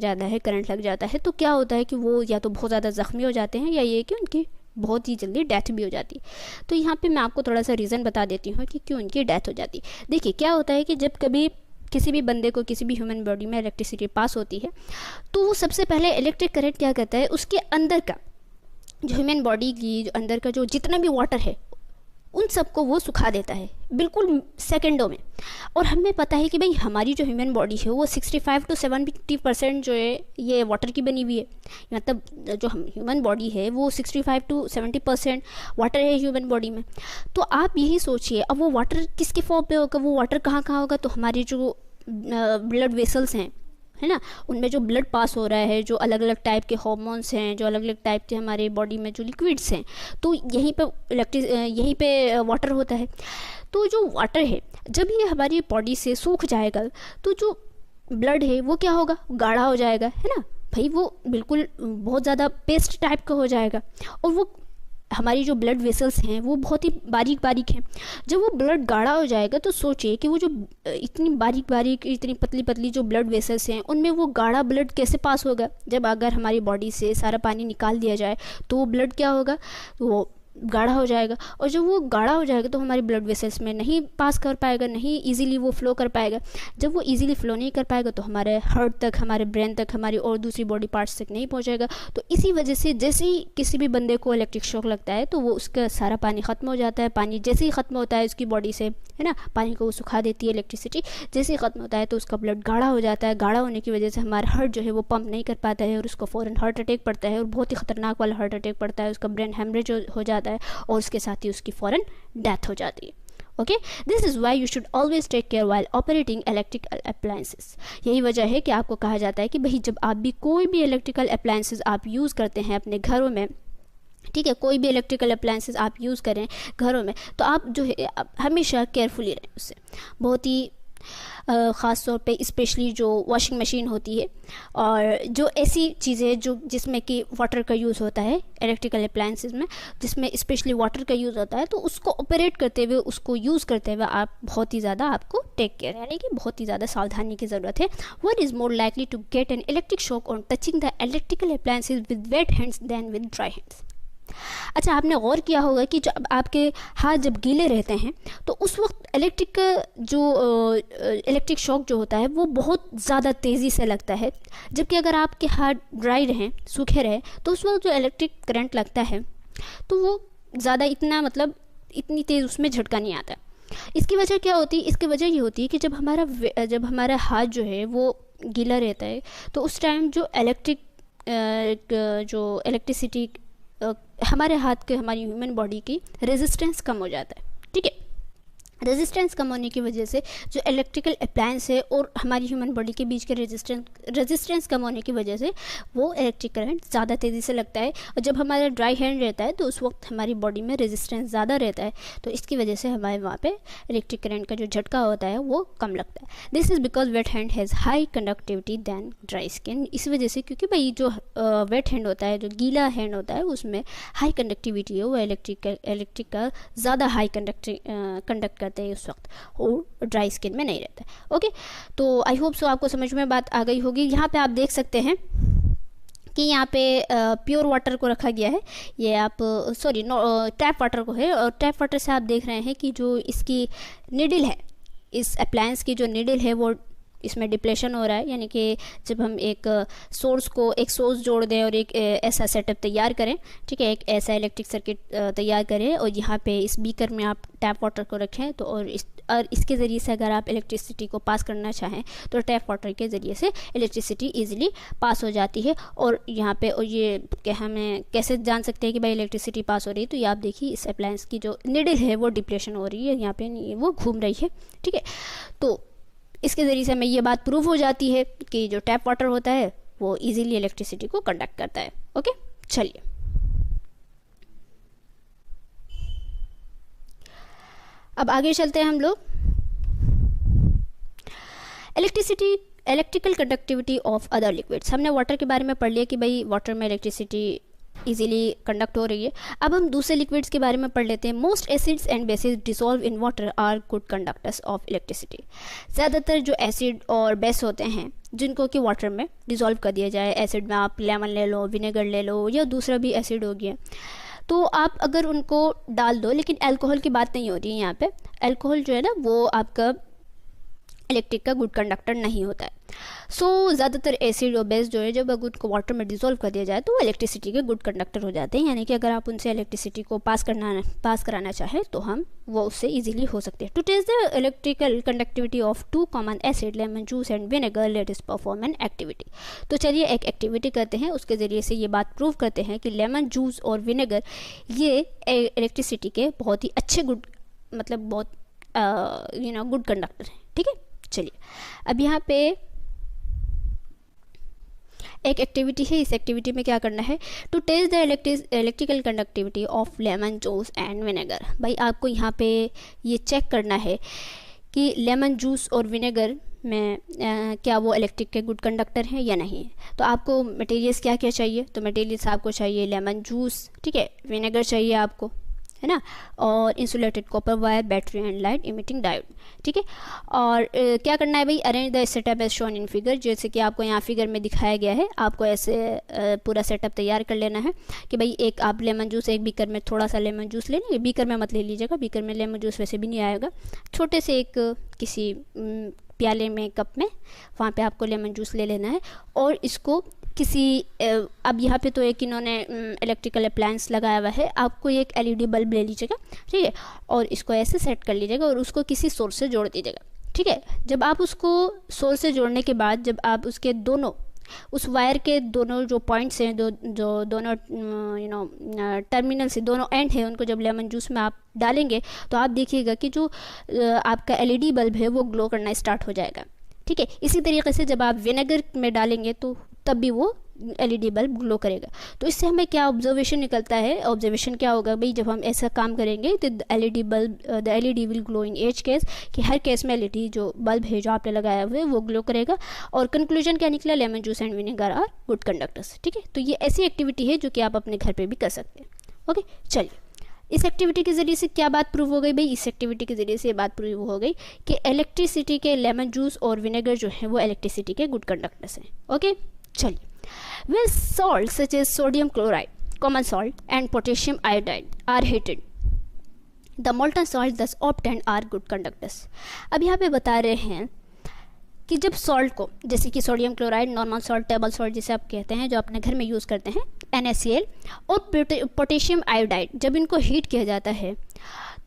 जाता है, तो क्या होता है कि वो या तो बहुत ज़्यादा ज़ख्मी हो जाते हैं, या ये कि उनकी बहुत ही जल्दी डेथ भी हो जाती है। तो यहाँ पे मैं आपको थोड़ा सा रीज़न बता देती हूँ कि क्यों उनकी डेथ हो जाती है। देखिए क्या होता है कि जब कभी किसी भी बंदे को, किसी भी ह्यूमन बॉडी में इलेक्ट्रिसिटी पास होती है, तो वो सबसे पहले इलेक्ट्रिक करंट क्या करता है, उसके अंदर का जो ह्यूमन बॉडी की जो अंदर का जो जितना भी वाटर है उन सबको वो सुखा देता है बिल्कुल सेकंडों में। और हमें पता है कि भाई हमारी जो ह्यूमन बॉडी है वो 65 to 70% जो है ये वाटर की बनी हुई है। मतलब जो हम ह्यूमन बॉडी है वो 65 to 70% वाटर है ह्यूमन बॉडी में। तो आप यही सोचिए, अब वो वाटर किसके फॉर्म पे होगा, वो वाटर कहाँ कहाँ होगा, तो हमारी जो ब्लड वेसल्स हैं, है ना, उनमें जो ब्लड पास हो रहा है, जो अलग अलग टाइप के हार्मोन्स हैं, जो अलग अलग टाइप के हमारे बॉडी में जो लिक्विड्स हैं, तो यहीं पे वाटर होता है। तो जो वाटर है जब ये हमारी बॉडी से सूख जाएगा तो जो ब्लड है वो क्या होगा, गाढ़ा हो जाएगा, है ना भाई, वो बिल्कुल बहुत ज़्यादा पेस्ट टाइप का हो जाएगा। और वो हमारी जो ब्लड वेसल्स हैं वो बहुत ही बारीक बारीक हैं। जब वो ब्लड गाढ़ा हो जाएगा तो सोचिए कि वो जो इतनी बारीक बारीक, इतनी पतली पतली जो ब्लड वेसल्स हैं, उनमें वो गाढ़ा ब्लड कैसे पास होगा। जब अगर हमारी बॉडी से सारा पानी निकाल दिया जाए तो वो ब्लड क्या होगा, वो गाढ़ा हो जाएगा। और जब वो गाढ़ा हो जाएगा तो हमारी ब्लड वेसल्स में नहीं पास कर पाएगा, नहीं इजीली वो फ्लो कर पाएगा। जब वो इजीली फ्लो नहीं कर पाएगा तो हमारे हार्ट तक, हमारे ब्रेन तक, हमारी और दूसरी बॉडी पार्ट्स तक नहीं पहुंचेगा। तो इसी वजह से जैसे ही किसी भी बंदे को इलेक्ट्रिक शॉक लगता है तो वो उसका सारा पानी ख़त्म हो जाता है। पानी जैसे ही ख़त्म होता है उसकी बॉडी से, है ना, पानी को वो सुखा देती है इलेक्ट्रिसिटी। जैसे ही ख़त्म होता है तो उसका ब्लड गाढ़ा हो जाता है। गाढ़ा होने की वजह से हमारा हार्ट जो है वो पंप नहीं कर पाता है और उसको फ़ौरन हार्ट अटैक पड़ता है, और बहुत ही ख़तरनाक वाला हार्ट अटैक पड़ता है। उसका ब्रेन हेमरेज हो जाता है और उसके साथ ही उसकी फ़ौरन डेथ हो जाती है। Okay, this is why you should always take care while operating electrical appliances. यही वजह है कि आपको कहा जाता है कि भाई जब आप भी कोई भी इलेक्ट्रिकल अप्लायंसेस आप यूज़ करते हैं अपने घरों में, ठीक है, कोई भी इलेक्ट्रिकल अप्लायंसेस आप यूज़ करें घरों में, तो आप जो है हमेशा केयरफुली रहें उससे। बहुत ही ख़ास तौर पे स्पेशली जो वॉशिंग मशीन होती है और जो ऐसी चीज़ें जो जिसमें कि वाटर का यूज़ होता है, इलेक्ट्रिकल अप्लायंसेस में जिसमें स्पेशली वाटर का यूज़ होता है, तो उसको ऑपरेट करते हुए, उसको यूज़ करते हुए आप बहुत ही ज़्यादा आपको टेक केयर, यानी कि बहुत ही ज़्यादा सावधानी की ज़रूरत है। One is more likely to get an electric shock on touching the electrical appliances with wet hands then with dry hands. अच्छा, आपने गौर किया होगा कि जब आपके हाथ जब गीले रहते हैं तो उस वक्त इलेक्ट्रिक शॉक जो होता है वो बहुत ज़्यादा तेज़ी से लगता है, जबकि अगर आपके हाथ ड्राई रहें, सूखे रहें, तो उस वक्त जो इलेक्ट्रिक करंट लगता है तो वो ज़्यादा इतनी तेज़ उसमें झटका नहीं आता। इसकी वजह क्या होती है? इसकी वजह ये होती है कि जब हमारा हाथ जो है वो गीला रहता है तो उस टाइम जो इलेक्ट्रिसिटी हमारे हाथ के, हमारी ह्यूमन बॉडी की रेजिस्टेंस कम हो जाता है। ठीक है, रेजिस्टेंस कम होने की वजह से जो इलेक्ट्रिकल अप्लायंस है और हमारी ह्यूमन बॉडी के बीच के रेजिस्टेंस कम होने की वजह से वो इलेक्ट्रिक करंट ज़्यादा तेज़ी से लगता है। और जब हमारा ड्राई हैंड रहता है तो उस वक्त हमारी बॉडी में रेजिस्टेंस ज़्यादा रहता है, तो इसकी वजह से हमारे वहाँ पे इलेक्ट्रिक करंट का जो झटका होता है वो कम लगता है। This is because wet hand has high conductivity than dry skin. इस वजह से, क्योंकि भाई जो वेट हैंड होता है, जो गीला हैंड होता है, उसमें हाई कंडक्टिविटी है, वो इलेक्ट्रिक का ज़्यादा हाई कंडक्ट करते हैं उस वक्त, और ड्राई स्किन में नहीं रहता है। ओके, तो आई होप सो आपको समझ में बात आ गई होगी। यहाँ पे आप देख सकते हैं कि यहाँ पे प्योर वाटर को रखा गया है, ये आप टैप वाटर को है, और टैप वाटर से आप देख रहे हैं कि जो इसकी निडल है, इस अप्लायंस की जो निडल है वो इसमें डिप्लेशन हो रहा है। यानी कि जब हम एक सोर्स जोड़ दें और एक ऐसा सेटअप तैयार करें, ठीक है, एक ऐसा इलेक्ट्रिक सर्किट तैयार करें और यहाँ पे इस बीकर में आप टैप वाटर को रखें, तो और इसके ज़रिए से अगर आप इलेक्ट्रिसिटी को पास करना चाहें तो टैप वाटर के ज़रिए से इलेक्ट्रिसिटी ईजिली पास हो जाती है। और यहाँ पे और ये कि हमें कैसे जान सकते हैं कि भाई इलेक्ट्रिसिटी पास हो रही है, तो ये आप देखिए इस अप्लायंस की जो निडल है वो डिप्लेशन हो रही है, यहाँ पे वो घूम रही है। ठीक है, तो इसके ज़रिए से हमें ये बात प्रूव हो जाती है कि जो टैप वाटर होता है वो इजीली इलेक्ट्रिसिटी को कंडक्ट करता है। ओके, चलिए अब आगे चलते हैं हम लोग। Electrical conductivity of other liquids. हमने वाटर के बारे में पढ़ लिया कि भाई वाटर में इलेक्ट्रिसिटी इजीली कंडक्ट हो रही है। अब हम दूसरे लिक्विड्स के बारे में पढ़ लेते हैं। Most acids and bases dissolve in water are good conductors of electricity. ज़्यादातर जो एसिड और बेस होते हैं जिनको कि वाटर में डिसॉल्व कर दिया जाए, एसिड में आप लेमन ले लो, विनेगर ले लो, या दूसरा भी एसिड हो गया, तो आप अगर उनको डाल दो, लेकिन अल्कोहल की बात नहीं हो रही है यहाँ पे। अल्कोहल जो है ना वो आपका इलेक्ट्रिक का गुड कंडक्टर नहीं होता है। सो ज़्यादातर एसिड और बेस जो है जब अगर उनको वाटर में डिसॉल्व कर दिया जाए तो वो इलेक्ट्रिसिटी के गुड कंडक्टर हो जाते हैं। यानी कि अगर आप उनसे इलेक्ट्रिसिटी को पास कराना चाहें तो हम वो उससे इजीली हो सकते हैं। To test the electrical conductivity of two common acid lemon juice and vinegar, let us perform an activity. तो चलिए एक एक्टिविटी करते हैं, उसके ज़रिए से ये बात प्रूव करते हैं कि लेमन जूस और विनेगर ये इलेक्ट्रिसिटी के बहुत ही अच्छे गुड कंडक्टर हैं। ठीक है, चलिए अब यहाँ पे एक एक्टिविटी है। इस एक्टिविटी में क्या करना है? To test the electrical conductivity of lemon juice and vinegar. भाई आपको यहाँ पे ये चेक करना है कि लेमन जूस और विनेगर में क्या वो इलेक्ट्रिक के गुड कंडक्टर हैं या नहीं। तो आपको मटेरियल्स क्या क्या चाहिए? तो मटेरियल्स आपको चाहिए लेमन जूस, ठीक है, विनेगर चाहिए आपको, है ना, और insulated copper wire, battery and light emitting diode. ठीक है, और क्या करना है भाई? Arrange the setup as shown in figure. जैसे कि आपको यहाँ फिगर में दिखाया गया है, आपको ऐसे पूरा सेटअप तैयार कर लेना है कि भाई एक आप लेमन जूस, एक बीकर में थोड़ा सा लेमन जूस ले लेंगे। बीकर में मत ले लीजिएगा, बीकर में लेमन जूस वैसे भी नहीं आएगा। छोटे से एक किसी प्याले में, कप में, वहाँ पे आपको लेमन जूस ले लेना है और इसको किसी अब यहाँ पे तो एक इन्होंने इलेक्ट्रिकल अप्लायंस लगाया हुआ है, आपको एक एलईडी बल्ब ले लीजिएगा, ठीक है, और इसको ऐसे सेट कर लीजिएगा और उसको किसी सोर्स से जोड़ दीजिएगा। ठीक है, जब आप उसको सोर्स से जोड़ने के बाद जब आप उसके दोनों, उस वायर के दोनों जो पॉइंट्स हैं, जो दोनों टर्मिनल से दोनों एंड है, उनको जब लेमन जूस में आप डालेंगे तो आप देखिएगा कि जो आपका एलईडी बल्ब है वो ग्लो करना स्टार्ट हो जाएगा। ठीक है, इसी तरीके से जब आप विनेगर में डालेंगे तो तब भी वो एलईडी बल्ब ग्लो करेगा। तो इससे हमें क्या ऑब्जर्वेशन निकलता है, ऑब्जर्वेशन क्या होगा भाई, जब हम ऐसा काम करेंगे तो the LED will glow in H case, कि हर केस में एलईडी जो बल्ब है जो आपने लगाया हुआ है वो ग्लो करेगा। और कंक्लूजन क्या निकला, lemon juice and vinegar are good conductors. ठीक है, तो ये ऐसी एक्टिविटी है जो कि आप अपने घर पर भी कर सकते हैं। ओके, चलिए इस एक्टिविटी के ज़रिए से क्या बात प्रूव हो गई भाई, इस एक्टिविटी के ज़रिए से ये बात प्रूव हो गई कि इलेक्ट्रिसिटी के लेमन जूस और विनेगर जो है वो इलेक्ट्रिसिटी के गुड कंडक्टर्स हैं। ओके, चलिए well salt such as sodium chloride, common salt and potassium iodide are heated, the molten salt thus obtained are good conductors. अब यहाँ पे बता रहे हैं कि जब सॉल्ट को, जैसे कि sodium chloride, normal salt, table salt जिसे आप कहते हैं, जो अपने घर में यूज़ करते हैं, NaCl, और पोटेशियम आयोडाइड, जब इनको हीट किया जाता है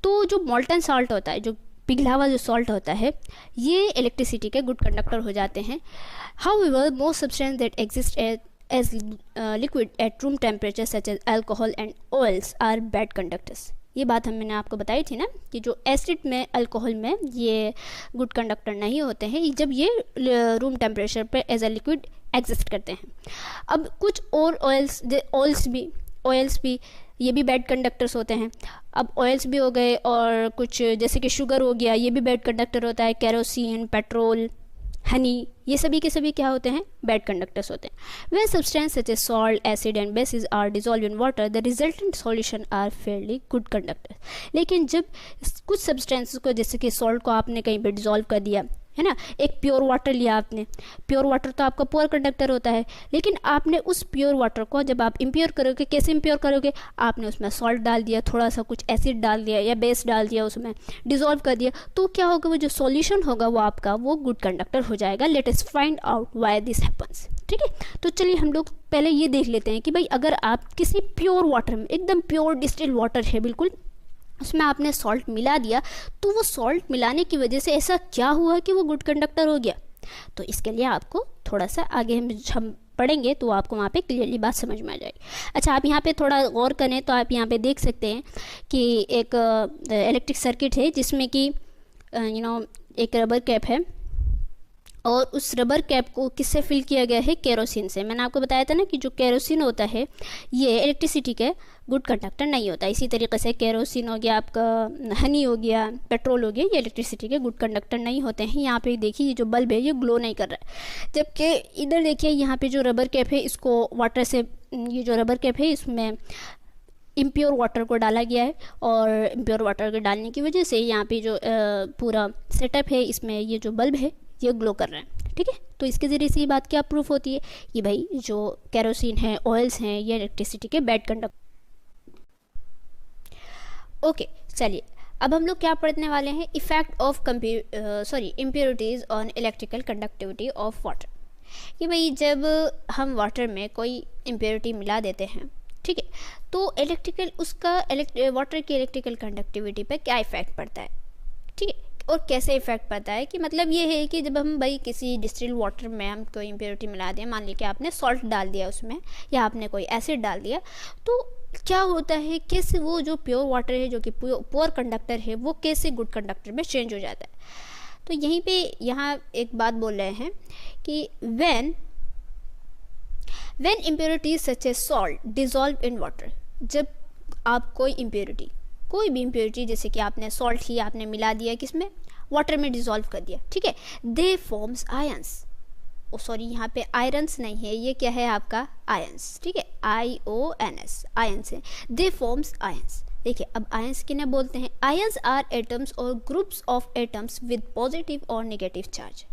तो जो मोल्टन सॉल्ट होता है, जो पिघला हुआ जो सॉल्ट होता है, ये इलेक्ट्रिसिटी के गुड कंडक्टर हो जाते हैं। However most substance that exist as liquid at room temperature such as alcohol and oils are bad conductors. ये बात मैंने आपको बताई थी ना कि जो एसिड में, अल्कोहल में ये गुड कंडक्टर नहीं होते हैं जब ये रूम टेम्परेचर पर एज अ लिक्विड एग्जिस्ट करते हैं। अब कुछ और ऑयल्स भी ये भी बैड कंडक्टर्स होते हैं। अब ऑयल्स भी हो गए और कुछ जैसे कि शुगर हो गया, ये भी बैड कंडक्टर होता है। केरोसिन, पेट्रोल, हनी, ये सभी के सभी क्या होते हैं, बैड कंडक्टर्स होते हैं। When substances such as salt, acid and bases are dissolved in water, the resultant solution are fairly good conductors। लेकिन जब कुछ सब्सटेंसेस को, जैसे कि सॉल्ट को आपने कहीं पे डिसॉल्व कर दिया है ना, एक प्योर वाटर लिया आपने, प्योर वाटर तो आपका पुअर कंडक्टर होता है, लेकिन आपने उस प्योर वाटर को जब आप इम्प्योर करोगे, कैसे इम्प्योर करोगे, आपने उसमें सॉल्ट डाल दिया, थोड़ा सा कुछ एसिड डाल दिया या बेस डाल दिया, उसमें डिसॉल्व कर दिया, तो क्या होगा, वो जो सॉल्यूशन होगा वो आपका वो गुड कंडक्टर हो जाएगा। Let us find out why this happens. ठीक है, तो चलिए हम लोग पहले ये देख लेते हैं कि भाई अगर आप किसी प्योर वाटर में, एकदम प्योर डिस्टिल्ड वाटर है बिल्कुल, उसमें आपने सॉल्ट मिला दिया, तो वो सॉल्ट मिलाने की वजह से ऐसा क्या हुआ कि वो गुड कंडक्टर हो गया। तो इसके लिए आपको थोड़ा सा आगे हम पढ़ेंगे तो आपको वहाँ पे क्लियरली बात समझ में आ जाएगी। अच्छा, आप यहाँ पे थोड़ा गौर करें तो आप यहाँ पे देख सकते हैं कि एक इलेक्ट्रिक सर्किट है जिसमें कि एक रबर कैप है, और उस रबर कैप को किससे फिल किया गया है, केरोसिन से। मैंने आपको बताया था ना कि जो केरोसिन होता है ये इलेक्ट्रिसिटी के गुड कंडक्टर नहीं होता। इसी तरीके से केरोसिन हो गया, आपका हनी हो गया, पेट्रोल हो गया, ये इलेक्ट्रिसिटी के गुड कंडक्टर नहीं होते हैं। यहाँ पे देखिए ये जो बल्ब है ये ग्लो नहीं कर रहा है, जबकि इधर देखिए यहाँ पे जो रबर कैप है इसको वाटर से, ये जो रबर कैप है इसमें इम्प्योर वाटर को डाला गया है, और इम्प्योर वाटर को डालने की वजह से यहाँ पे जो पूरा सेटअप है इसमें ये जो बल्ब है ये ग्लो कर रहे हैं। ठीक है, तो इसके ज़रिए से ये बात क्या प्रूफ होती है कि भाई जो केरोसिन है, ऑयल्स हैं, ये इलेक्ट्रिसिटी के बैड कंडक्टर। ओके, चलिए अब हम लोग क्या पढ़ने वाले हैं, effect of impurities on electrical conductivity of water. कि भाई जब हम वाटर में कोई इम्प्योरिटी मिला देते हैं, ठीक है, तो वाटर की इलेक्ट्रिकल कंडक्टिविटी पे क्या इफेक्ट पड़ता है। ठीक है, और कैसे इफेक्ट पड़ता है कि मतलब ये है कि जब हम भाई किसी डिस्टिल्ड वाटर में हम कोई इम्प्योरिटी मिला दें, मान लीजिए आपने सॉल्ट डाल दिया उसमें या आपने कोई एसिड डाल दिया, तो क्या होता है, कैसे वो जो प्योर वाटर है जो कि पुअर कंडक्टर है वो कैसे गुड कंडक्टर में चेंज हो जाता है। तो यहीं पे यहाँ एक बात बोल रहे हैं कि when impurities such as salt dissolve in water, जब आप कोई भी इम्प्योरिटी जैसे कि आपने सॉल्ट ही आपने मिला दिया किसमें, वाटर में डिसॉल्व कर दिया, ठीक है, दे फॉर्म्स आयंस, यहाँ पे आयरन्स नहीं है, ये क्या है आपका आयंस, ठीक है, IONS आयंस है, दे फॉर्म्स आयंस। देखिए अब आयंस किन्हें बोलते हैं, आयंस आर एटम्स और groups of atoms with positive और नेगेटिव चार्ज।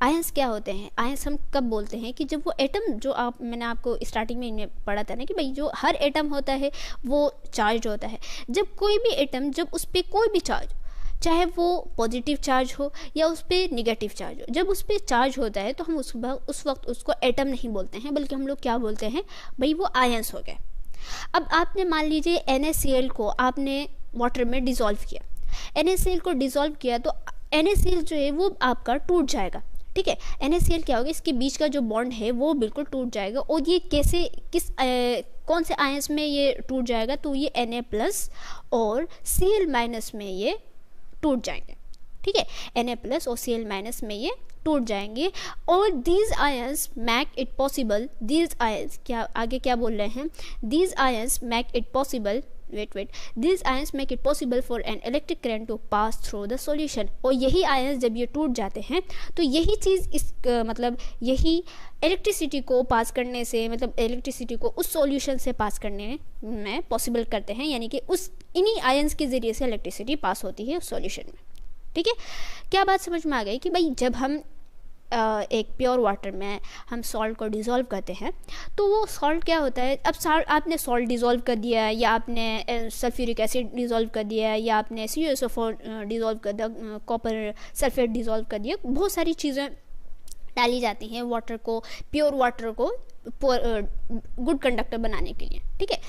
आयंस क्या होते हैं, आयंस हम कब बोलते हैं कि जब वो एटम जो मैंने आपको स्टार्टिंग में पढ़ा था ना कि भाई जो हर एटम होता है वो चार्ज होता है, जब कोई भी एटम, जब उस पर कोई भी चार्ज, चाहे वो पॉजिटिव चार्ज हो या उस पर निगेटिव चार्ज हो, जब उस पर चार्ज होता है तो हम उस वक्त उसको एटम नहीं बोलते हैं, बल्कि हम लोग क्या बोलते हैं भाई, वो आयंस हो गए। अब आपने मान लीजिए NaCl को आपने वाटर में डिसॉल्व किया, NaCl को डिसॉल्व किया तो NaCl जो है वो आपका टूट जाएगा, ठीक है, NaCl क्या होगा, इसके बीच का जो बॉन्ड है वो बिल्कुल टूट जाएगा। और ये कौन से आयंस में ये टूट जाएगा, तो ये Na+ और Cl- में ये टूट जाएंगे, ठीक है, Na+ और Cl- में ये टूट जाएंगे। और these ions make it possible, these ions क्या आगे क्या बोल रहे हैं, these ions make it possible, wait these ions make it possible for an electric current to pass through the solution. और यही आयंस जब ये टूट जाते हैं तो यही चीज़ इस मतलब यही इलेक्ट्रिसिटी को पास करने से, मतलब इलेक्ट्रिसिटी को उस सॉल्यूशन से पास करने में पॉसिबल करते हैं, यानी कि उस इन्हीं आयंस के ज़रिए से इलेक्ट्रिसिटी पास होती है उस सॉल्यूशन में। ठीक है, क्या बात समझ में आ गई कि भाई जब हम एक प्योर वाटर में हम सॉल्ट को डिज़ोल्व करते हैं तो वो सॉल्ट क्या होता है, अब आपने सॉल्ट डिज़ोल्व कर दिया, या आपने सल्फ्यूरिक एसिड डिज़ोल्व कर दिया, या आपने CuSO4 डिज़ोल्व कर दिया, कॉपर सल्फेट डिज़ोल्व कर दिया, बहुत सारी चीज़ें डाली जाती हैं वाटर को, प्योर वाटर को गुड कंडक्टर बनाने के लिए, ठीक है,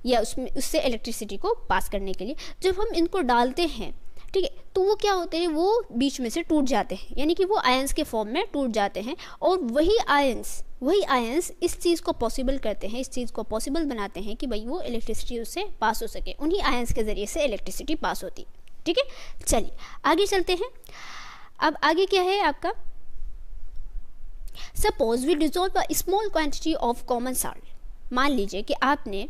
या उससे इलेक्ट्रिसिटी को पास करने के लिए। जब हम इनको डालते हैं, ठीक है, तो वो क्या होते हैं, वो बीच में से टूट जाते हैं, यानी कि वो आयंस के फॉर्म में टूट जाते हैं। और वही आयंस इस चीज़ को पॉसिबल करते हैं, इस चीज़ को पॉसिबल बनाते हैं कि भाई वो इलेक्ट्रिसिटी उससे पास हो सके, उन्हीं आयंस के ज़रिए से इलेक्ट्रिसिटी पास होती है। ठीक है, चलिए आगे चलते हैं। अब आगे क्या है आपका, suppose we dissolve a small quantity of common salt. मान लीजिए कि आपने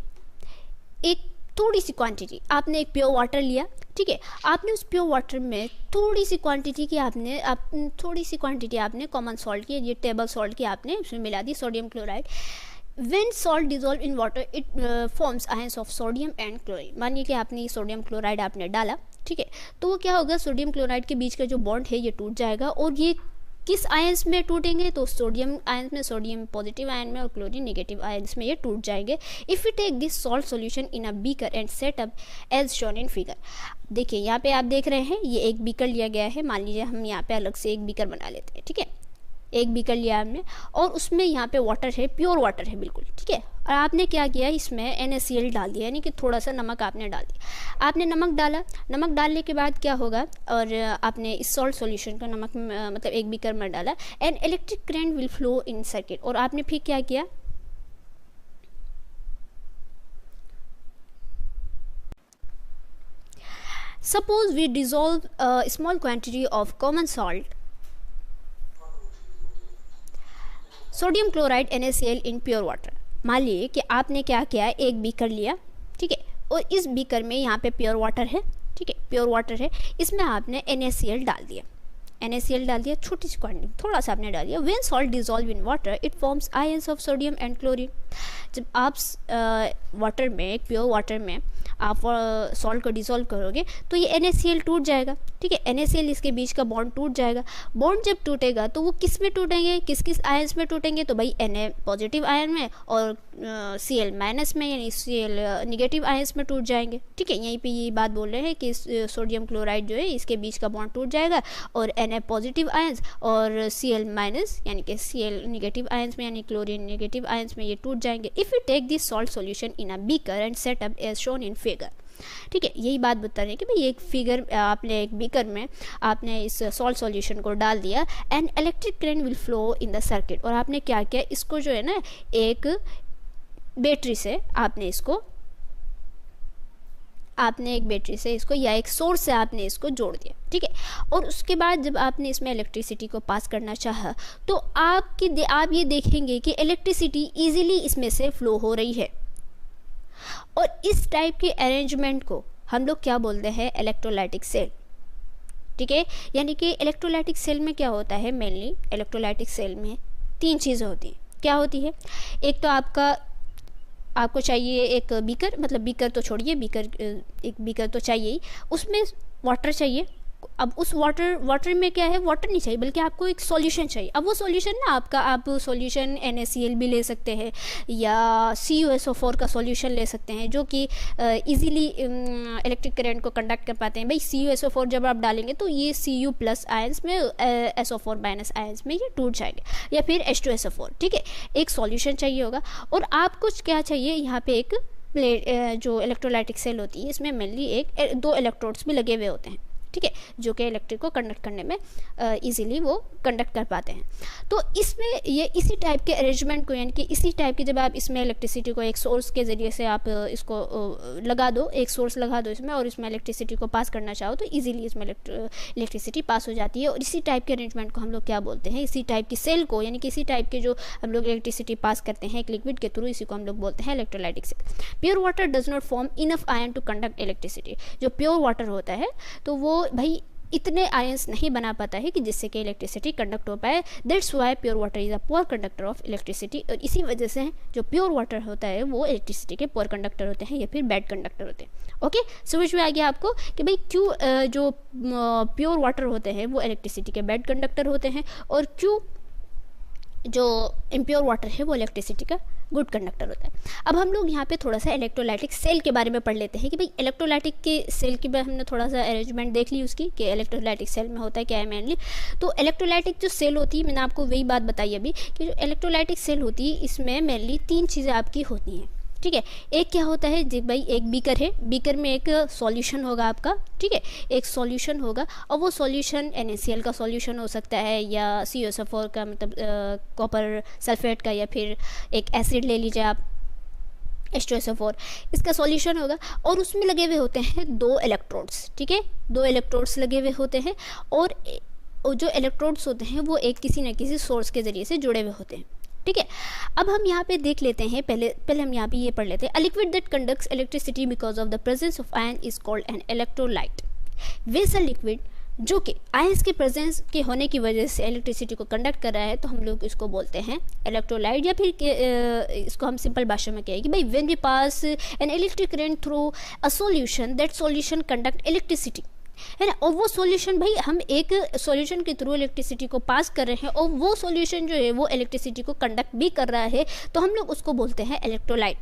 एक थोड़ी सी क्वांटिटी, आपने एक प्योर वाटर लिया, ठीक है, आपने उस प्योर वाटर में थोड़ी सी क्वांटिटी की आपने कॉमन सॉल्ट की, ये टेबल सॉल्ट की आपने उसमें मिला दी, sodium chloride. When salt dissolve in water, it forms ions of sodium and chlorine। मानिए कि आपने सोडियम क्लोराइड आपने डाला, ठीक है, तो वो क्या होगा, सोडियम क्लोराइड के बीच का जो बॉन्ड है ये टूट जाएगा। और ये किस आयंस में टूटेंगे, तो सोडियम आयंस में, सोडियम पॉजिटिव आयन में, और क्लोरीन नेगेटिव आयंस में ये टूट जाएंगे। If you take this salt solution in a beaker and set up as shown in figure. देखिए यहाँ पे आप देख रहे हैं ये एक बीकर लिया गया है, मान लीजिए हम यहाँ पे अलग से एक बीकर बना लेते हैं, ठीक है, एक बीकर लिया हमने और उसमें यहाँ पे वाटर है, प्योर वाटर है बिल्कुल, ठीक है, और आपने क्या किया, इसमें NaCl डाल दिया, यानी कि थोड़ा सा नमक आपने डाल दिया। आपने नमक डाला, नमक डालने के बाद क्या होगा, और आपने इस सॉल्ट सॉल्यूशन का नमक मतलब एक बीकर में डाला, and electric current will flow in circuit. और आपने फिर क्या किया, suppose we dissolve a small quantity of common salt sodium chloride NaCl in pure water. मान लीजिए कि आपने क्या किया, एक बीकर लिया, ठीक है, और इस बीकर में यहाँ पे प्योर वाटर है, ठीक है, प्योर वाटर है, इसमें आपने NaCl डाल दिया, छोटी सी क्वांटिटी, थोड़ा सा आपने डाल दिया। When salt dissolve in water it forms ions of sodium and chlorine. जब आप वाटर में, प्योर वाटर में आप सॉल्ट को डिसॉल्व करोगे तो ये NaCl टूट जाएगा, ठीक है, NaCl इसके बीच का बॉन्ड टूट जाएगा। बॉन्ड जब टूटेगा तो वो किस में टूटेंगे, किस किस आयंस में टूटेंगे, तो भाई Na पॉजिटिव आयन में और Cl माइनस में, यानी Cl निगेटिव आयंस में टूट जाएंगे, ठीक है। यहीं पे ये बात बोल रहे हैं कि सोडियम क्लोराइड जो है इसके बीच का बॉन्ड टूट जाएगा और Na पॉजिटिव आयंस और Cl माइनस यानी कि Cl निगेटिव आयंस में, यानी क्लोरीन निगेटिव आयंस में ये टूट जाएंगे। If you take this salt solution in a beaker and set up as shown in figure, ठीक है, यही बात बता रहे हैं कि भाई एक फिगर, आपने एक बीकर में आपने इस सॉल्ट सॉल्यूशन को डाल दिया and electric current will flow in the circuit. और आपने क्या किया, इसको जो है ना एक बैटरी से आपने एक बैटरी से इसको या एक सोर्स से आपने इसको जोड़ दिया, ठीक है। और उसके बाद जब आपने इसमें इलेक्ट्रिसिटी को पास करना चाहा तो आप ये देखेंगे कि इलेक्ट्रिसिटी इजीली इसमें से फ्लो हो रही है। और इस टाइप के अरेंजमेंट को हम लोग क्या बोलते हैं, इलेक्ट्रोलाइटिक सेल, ठीक है। यानी कि इलेक्ट्रोलाइटिक सेल में क्या होता है, मेनली इलेक्ट्रोलाइटिक सेल में तीन चीज़ें होती हैं। क्या होती है, एक तो आपको चाहिए एक बीकर, मतलब बीकर तो छोड़िए, एक बीकर तो चाहिए ही, उसमें वाटर चाहिए। अब उस वाटर में क्या है, वाटर नहीं चाहिए बल्कि आपको एक सॉल्यूशन चाहिए। अब वो सॉल्यूशन ना आप सॉल्यूशन NaCl भी ले सकते हैं या CuSO4 का सॉल्यूशन ले सकते हैं जो कि इजीली इलेक्ट्रिक करंट को कंडक्ट कर पाते हैं। भाई CuSO4 जब आप डालेंगे तो ये Cu+ आयंस में SO4- आयंस में ये टूट जाएंगे, या फिर H2SO4, ठीक है। एक सॉल्यूशन चाहिए होगा और आपको क्या चाहिए, यहाँ पे एक प्लेट, जो इलेक्ट्रोलाइटिक सेल होती है इसमें मेनली 2 इलेक्ट्रोड्स भी लगे हुए होते हैं, ठीक है, जो कि इलेक्ट्रिक को कंडक्ट करने में इजीली वो कंडक्ट कर पाते हैं। तो इसमें ये इसी टाइप के अरेंजमेंट को, यानी कि इसी टाइप की जब आप इसमें इलेक्ट्रिसिटी को एक सोर्स के ज़रिए से आप इसको लगा दो, एक सोर्स लगा दो इसमें, और इसमें इलेक्ट्रिसिटी को पास करना चाहो तो इजीली इसमें इलेक्ट्रिसिटी पास हो जाती है। और इसी टाइप के अरेंजमेंट को हम लोग क्या बोलते हैं, इसी टाइप की सेल को, यानी कि इसी टाइप के जो हम लोग इलेक्ट्रिसिटी पास करते हैं एक लिक्विड के थ्रू, इसी को हम लोग बोलते हैं electrolytic cell. Pure water does not form enough ion to conduct electricity. जो प्योर वाटर होता है तो वो भाई इतने आयंस नहीं बना पाता है कि जिससे कि इलेक्ट्रिसिटी कंडक्ट हो पाए। That's why pure water is a poor conductor of electricity. और इसी वजह से जो प्योर वाटर होता है वो इलेक्ट्रिसिटी के पुअर कंडक्टर होते हैं या फिर बैड कंडक्टर होते हैं। ओके, समझ में आ गया आपको कि भाई क्यों जो प्योर वाटर होते हैं वो इलेक्ट्रिसिटी के बैड कंडक्टर होते हैं, और क्यों जो इम्प्योर वाटर है वो इलेक्ट्रिसिटी का गुड कंडक्टर होता है। अब हम लोग यहाँ पे थोड़ा सा इलेक्ट्रोलाइटिक सेल के बारे में पढ़ लेते हैं कि भाई इलेक्ट्रोलाइटिक के सेल की हमने थोड़ा सा अरेंजमेंट देख ली उसकी कि इलेक्ट्रोलाइटिक सेल में होता है क्या है मेनली। तो इलेक्ट्रोलाइटिक जो सेल होती है, मैंने आपको वही बात बताई अभी कि जो इलेक्ट्रोलाइटिक सेल होती है इसमें मेनली 3 चीज़ें आपकी होती हैं। ठीक है, एक क्या होता है जी भाई, एक बीकर है, बीकर में एक सॉल्यूशन होगा आपका। ठीक है, एक सॉल्यूशन होगा और वो सॉल्यूशन NaCl का सॉल्यूशन हो सकता है या CuSO4 का, मतलब कॉपर सल्फेट का, या फिर एक एसिड ले लीजिए आप H2SO4, इसका सॉल्यूशन होगा। और उसमें लगे हुए होते हैं 2 इलेक्ट्रोड्स। ठीक है, 2 इलेक्ट्रोड्स लगे हुए होते हैं, और जो इलेक्ट्रोड्स होते हैं वो एक किसी न किसी सोर्स के ज़रिए से जुड़े हुए होते हैं। ठीक है, अब हम यहाँ पे देख लेते हैं, पहले हम यहाँ पे ये पढ़ लेते हैं। A liquid that conducts electricity because of the presence of ion is called an electrolyte. वैसा लिक्विड जो कि आयंस के प्रेजेंस के होने की वजह से इलेक्ट्रिसिटी को कंडक्ट कर रहा है तो हम लोग इसको बोलते हैं इलेक्ट्रोलाइट। या फिर इसको हम सिंपल भाषा में कहें कि भाई when we pass an electric current through a solution, that solution conduct electricity, है ना। और वो सॉल्यूशन भाई, हम एक सॉल्यूशन के थ्रू इलेक्ट्रिसिटी को पास कर रहे हैं और वो सॉल्यूशन जो है वो इलेक्ट्रिसिटी को कंडक्ट भी कर रहा है, तो हम लोग उसको बोलते हैं इलेक्ट्रोलाइट।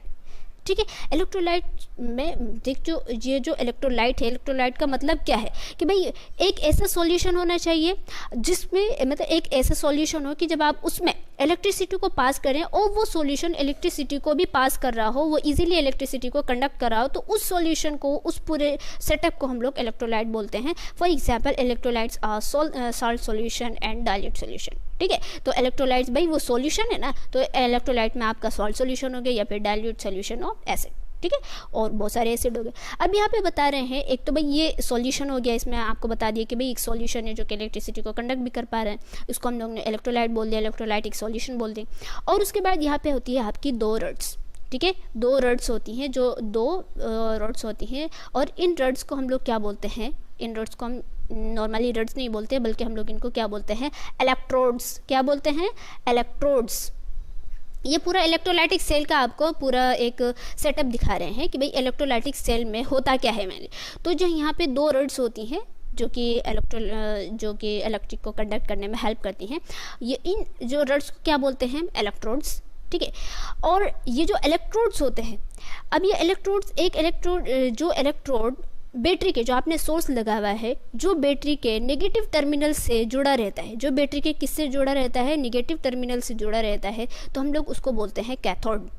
ठीक है, इलेक्ट्रोलाइट में देख, जो ये जो इलेक्ट्रोलाइट है, इलेक्ट्रोलाइट का मतलब क्या है कि भाई एक ऐसा सॉल्यूशन होना चाहिए जिसमें, मतलब एक ऐसा सॉल्यूशन हो कि जब आप उसमें इलेक्ट्रिसिटी को पास करें और वो सॉल्यूशन इलेक्ट्रिसिटी को भी पास कर रहा हो, वो इजीली इलेक्ट्रिसिटी को कंडक्ट कर रहा हो, तो उस सॉल्यूशन को, उस पूरे सेटअप को हम लोग इलेक्ट्रोलाइट बोलते हैं। For example electrolytes are salt solution and dilute solution. ठीक है, तो इलेक्ट्रोलाइट्स भाई वो सॉल्यूशन है ना, तो इलेक्ट्रोलाइट में आपका सॉल्ट सॉल्यूशन हो गया या फिर डाइल्यूट सॉल्यूशन ऑफ एसिड। ठीक है, और बहुत सारे एसिड हो गए। अब यहाँ पे बता रहे हैं, एक तो भाई ये सॉल्यूशन हो गया, इसमें आपको बता दिया कि भाई एक सॉल्यूशन है जो कि इलेक्ट्रिसिटी को कंडक्ट भी कर पा रहे हैं, इसको हम लोग ने इलेक्ट्रोलाइट बोल दिया, इलेक्ट्रोलाइटिक सॉल्यूशन बोल दें। और उसके बाद यहाँ पे होती है आपकी 2 रड्स। ठीक है, 2 रड्स होती हैं, जो 2 रड्स होती हैं, और इन रड्स को हम लोग क्या बोलते हैं, इन रड्स को हम नॉर्मली रड्स नहीं बोलते, बल्कि हम लोग इनको क्या बोलते हैं, इलेक्ट्रोड्स। क्या बोलते हैं, इलेक्ट्रोड्स। ये पूरा इलेक्ट्रोलाइटिक सेल का आपको पूरा एक सेटअप दिखा रहे हैं कि भाई इलेक्ट्रोलाइटिक सेल में होता क्या है मैंने। तो जो यहाँ पे 2 रड्स होती हैं जो कि इलेक्ट्रिक को कंडक्ट करने में हेल्प करती हैं, ये इन जो रड्स को क्या बोलते हैं, इलेक्ट्रोड्स। ठीक है, और ये जो इलेक्ट्रोड्स होते हैं, अब ये इलेक्ट्रोड्स, एक इलेक्ट्रोड बैटरी के, जो आपने सोर्स लगा हुआ है, जो बैटरी के नेगेटिव टर्मिनल से जुड़ा रहता है, जो बैटरी के किससे जुड़ा रहता है, नेगेटिव टर्मिनल से जुड़ा रहता है, तो हम लोग उसको बोलते हैं कैथोड।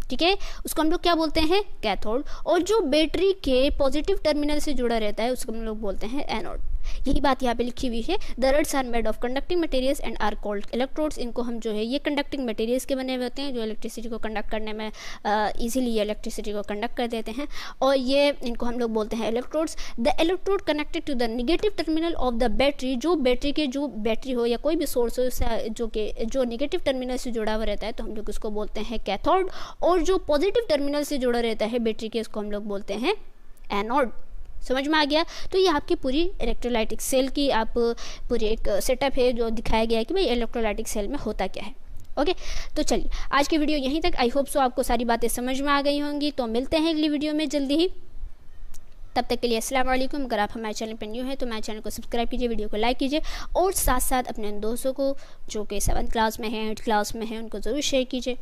ठीक है, उसको हम लोग क्या बोलते हैं, कैथोड। और जो बैटरी के पॉजिटिव टर्मिनल से जुड़ा रहता है उसको हम लोग बोलते हैं एनोड। यही बात यहाँ पे लिखी हुई है। The rods are made of conducting materials and are called electrodes. इनको हम जो है ये कंडक्टिंग मटेरियल्स के बने हुए होते हैं जो इलेक्ट्रिसिटी को कंडक्ट करने में इजीली इलेक्ट्रिसिटी को कंडक्ट कर देते हैं, और ये इनको हम लोग बोलते हैं electrodes. The electrode connected to the negative terminal of the battery, जो बैटरी के, जो बैटरी हो या कोई भी सोर्स हो जो नेगेटिव टर्मिनल से जुड़ा हुआ रहता है, तो हम लोग उसको बोलते हैं कैथोड। और जो पॉजिटिव टर्मिनल से जुड़ा रहता है बैटरी के, उसको हम लोग बोलते हैं एनोड। समझ में आ गया। तो ये आपकी पूरी इलेक्ट्रोलाइटिक सेल की आप पूरी एक सेटअप है जो दिखाया गया है कि भाई इलेक्ट्रोलाइटिक सेल में होता क्या है। ओके, तो चलिए आज की वीडियो यहीं तक। आई होप सो आपको सारी बातें समझ में आ गई होंगी। तो मिलते हैं अगली वीडियो में जल्दी ही, तब तक के लिए अस्सलाम वालेकुम। अगर आप हमारे चैनल पर न्यू हैं तो हमारे चैनल को सब्सक्राइब कीजिए, वीडियो को लाइक कीजिए, और साथ साथ अपने दोस्तों को जो कि 7th क्लास में हैं, 8th क्लास में हैं, उनको ज़रूर शेयर कीजिए।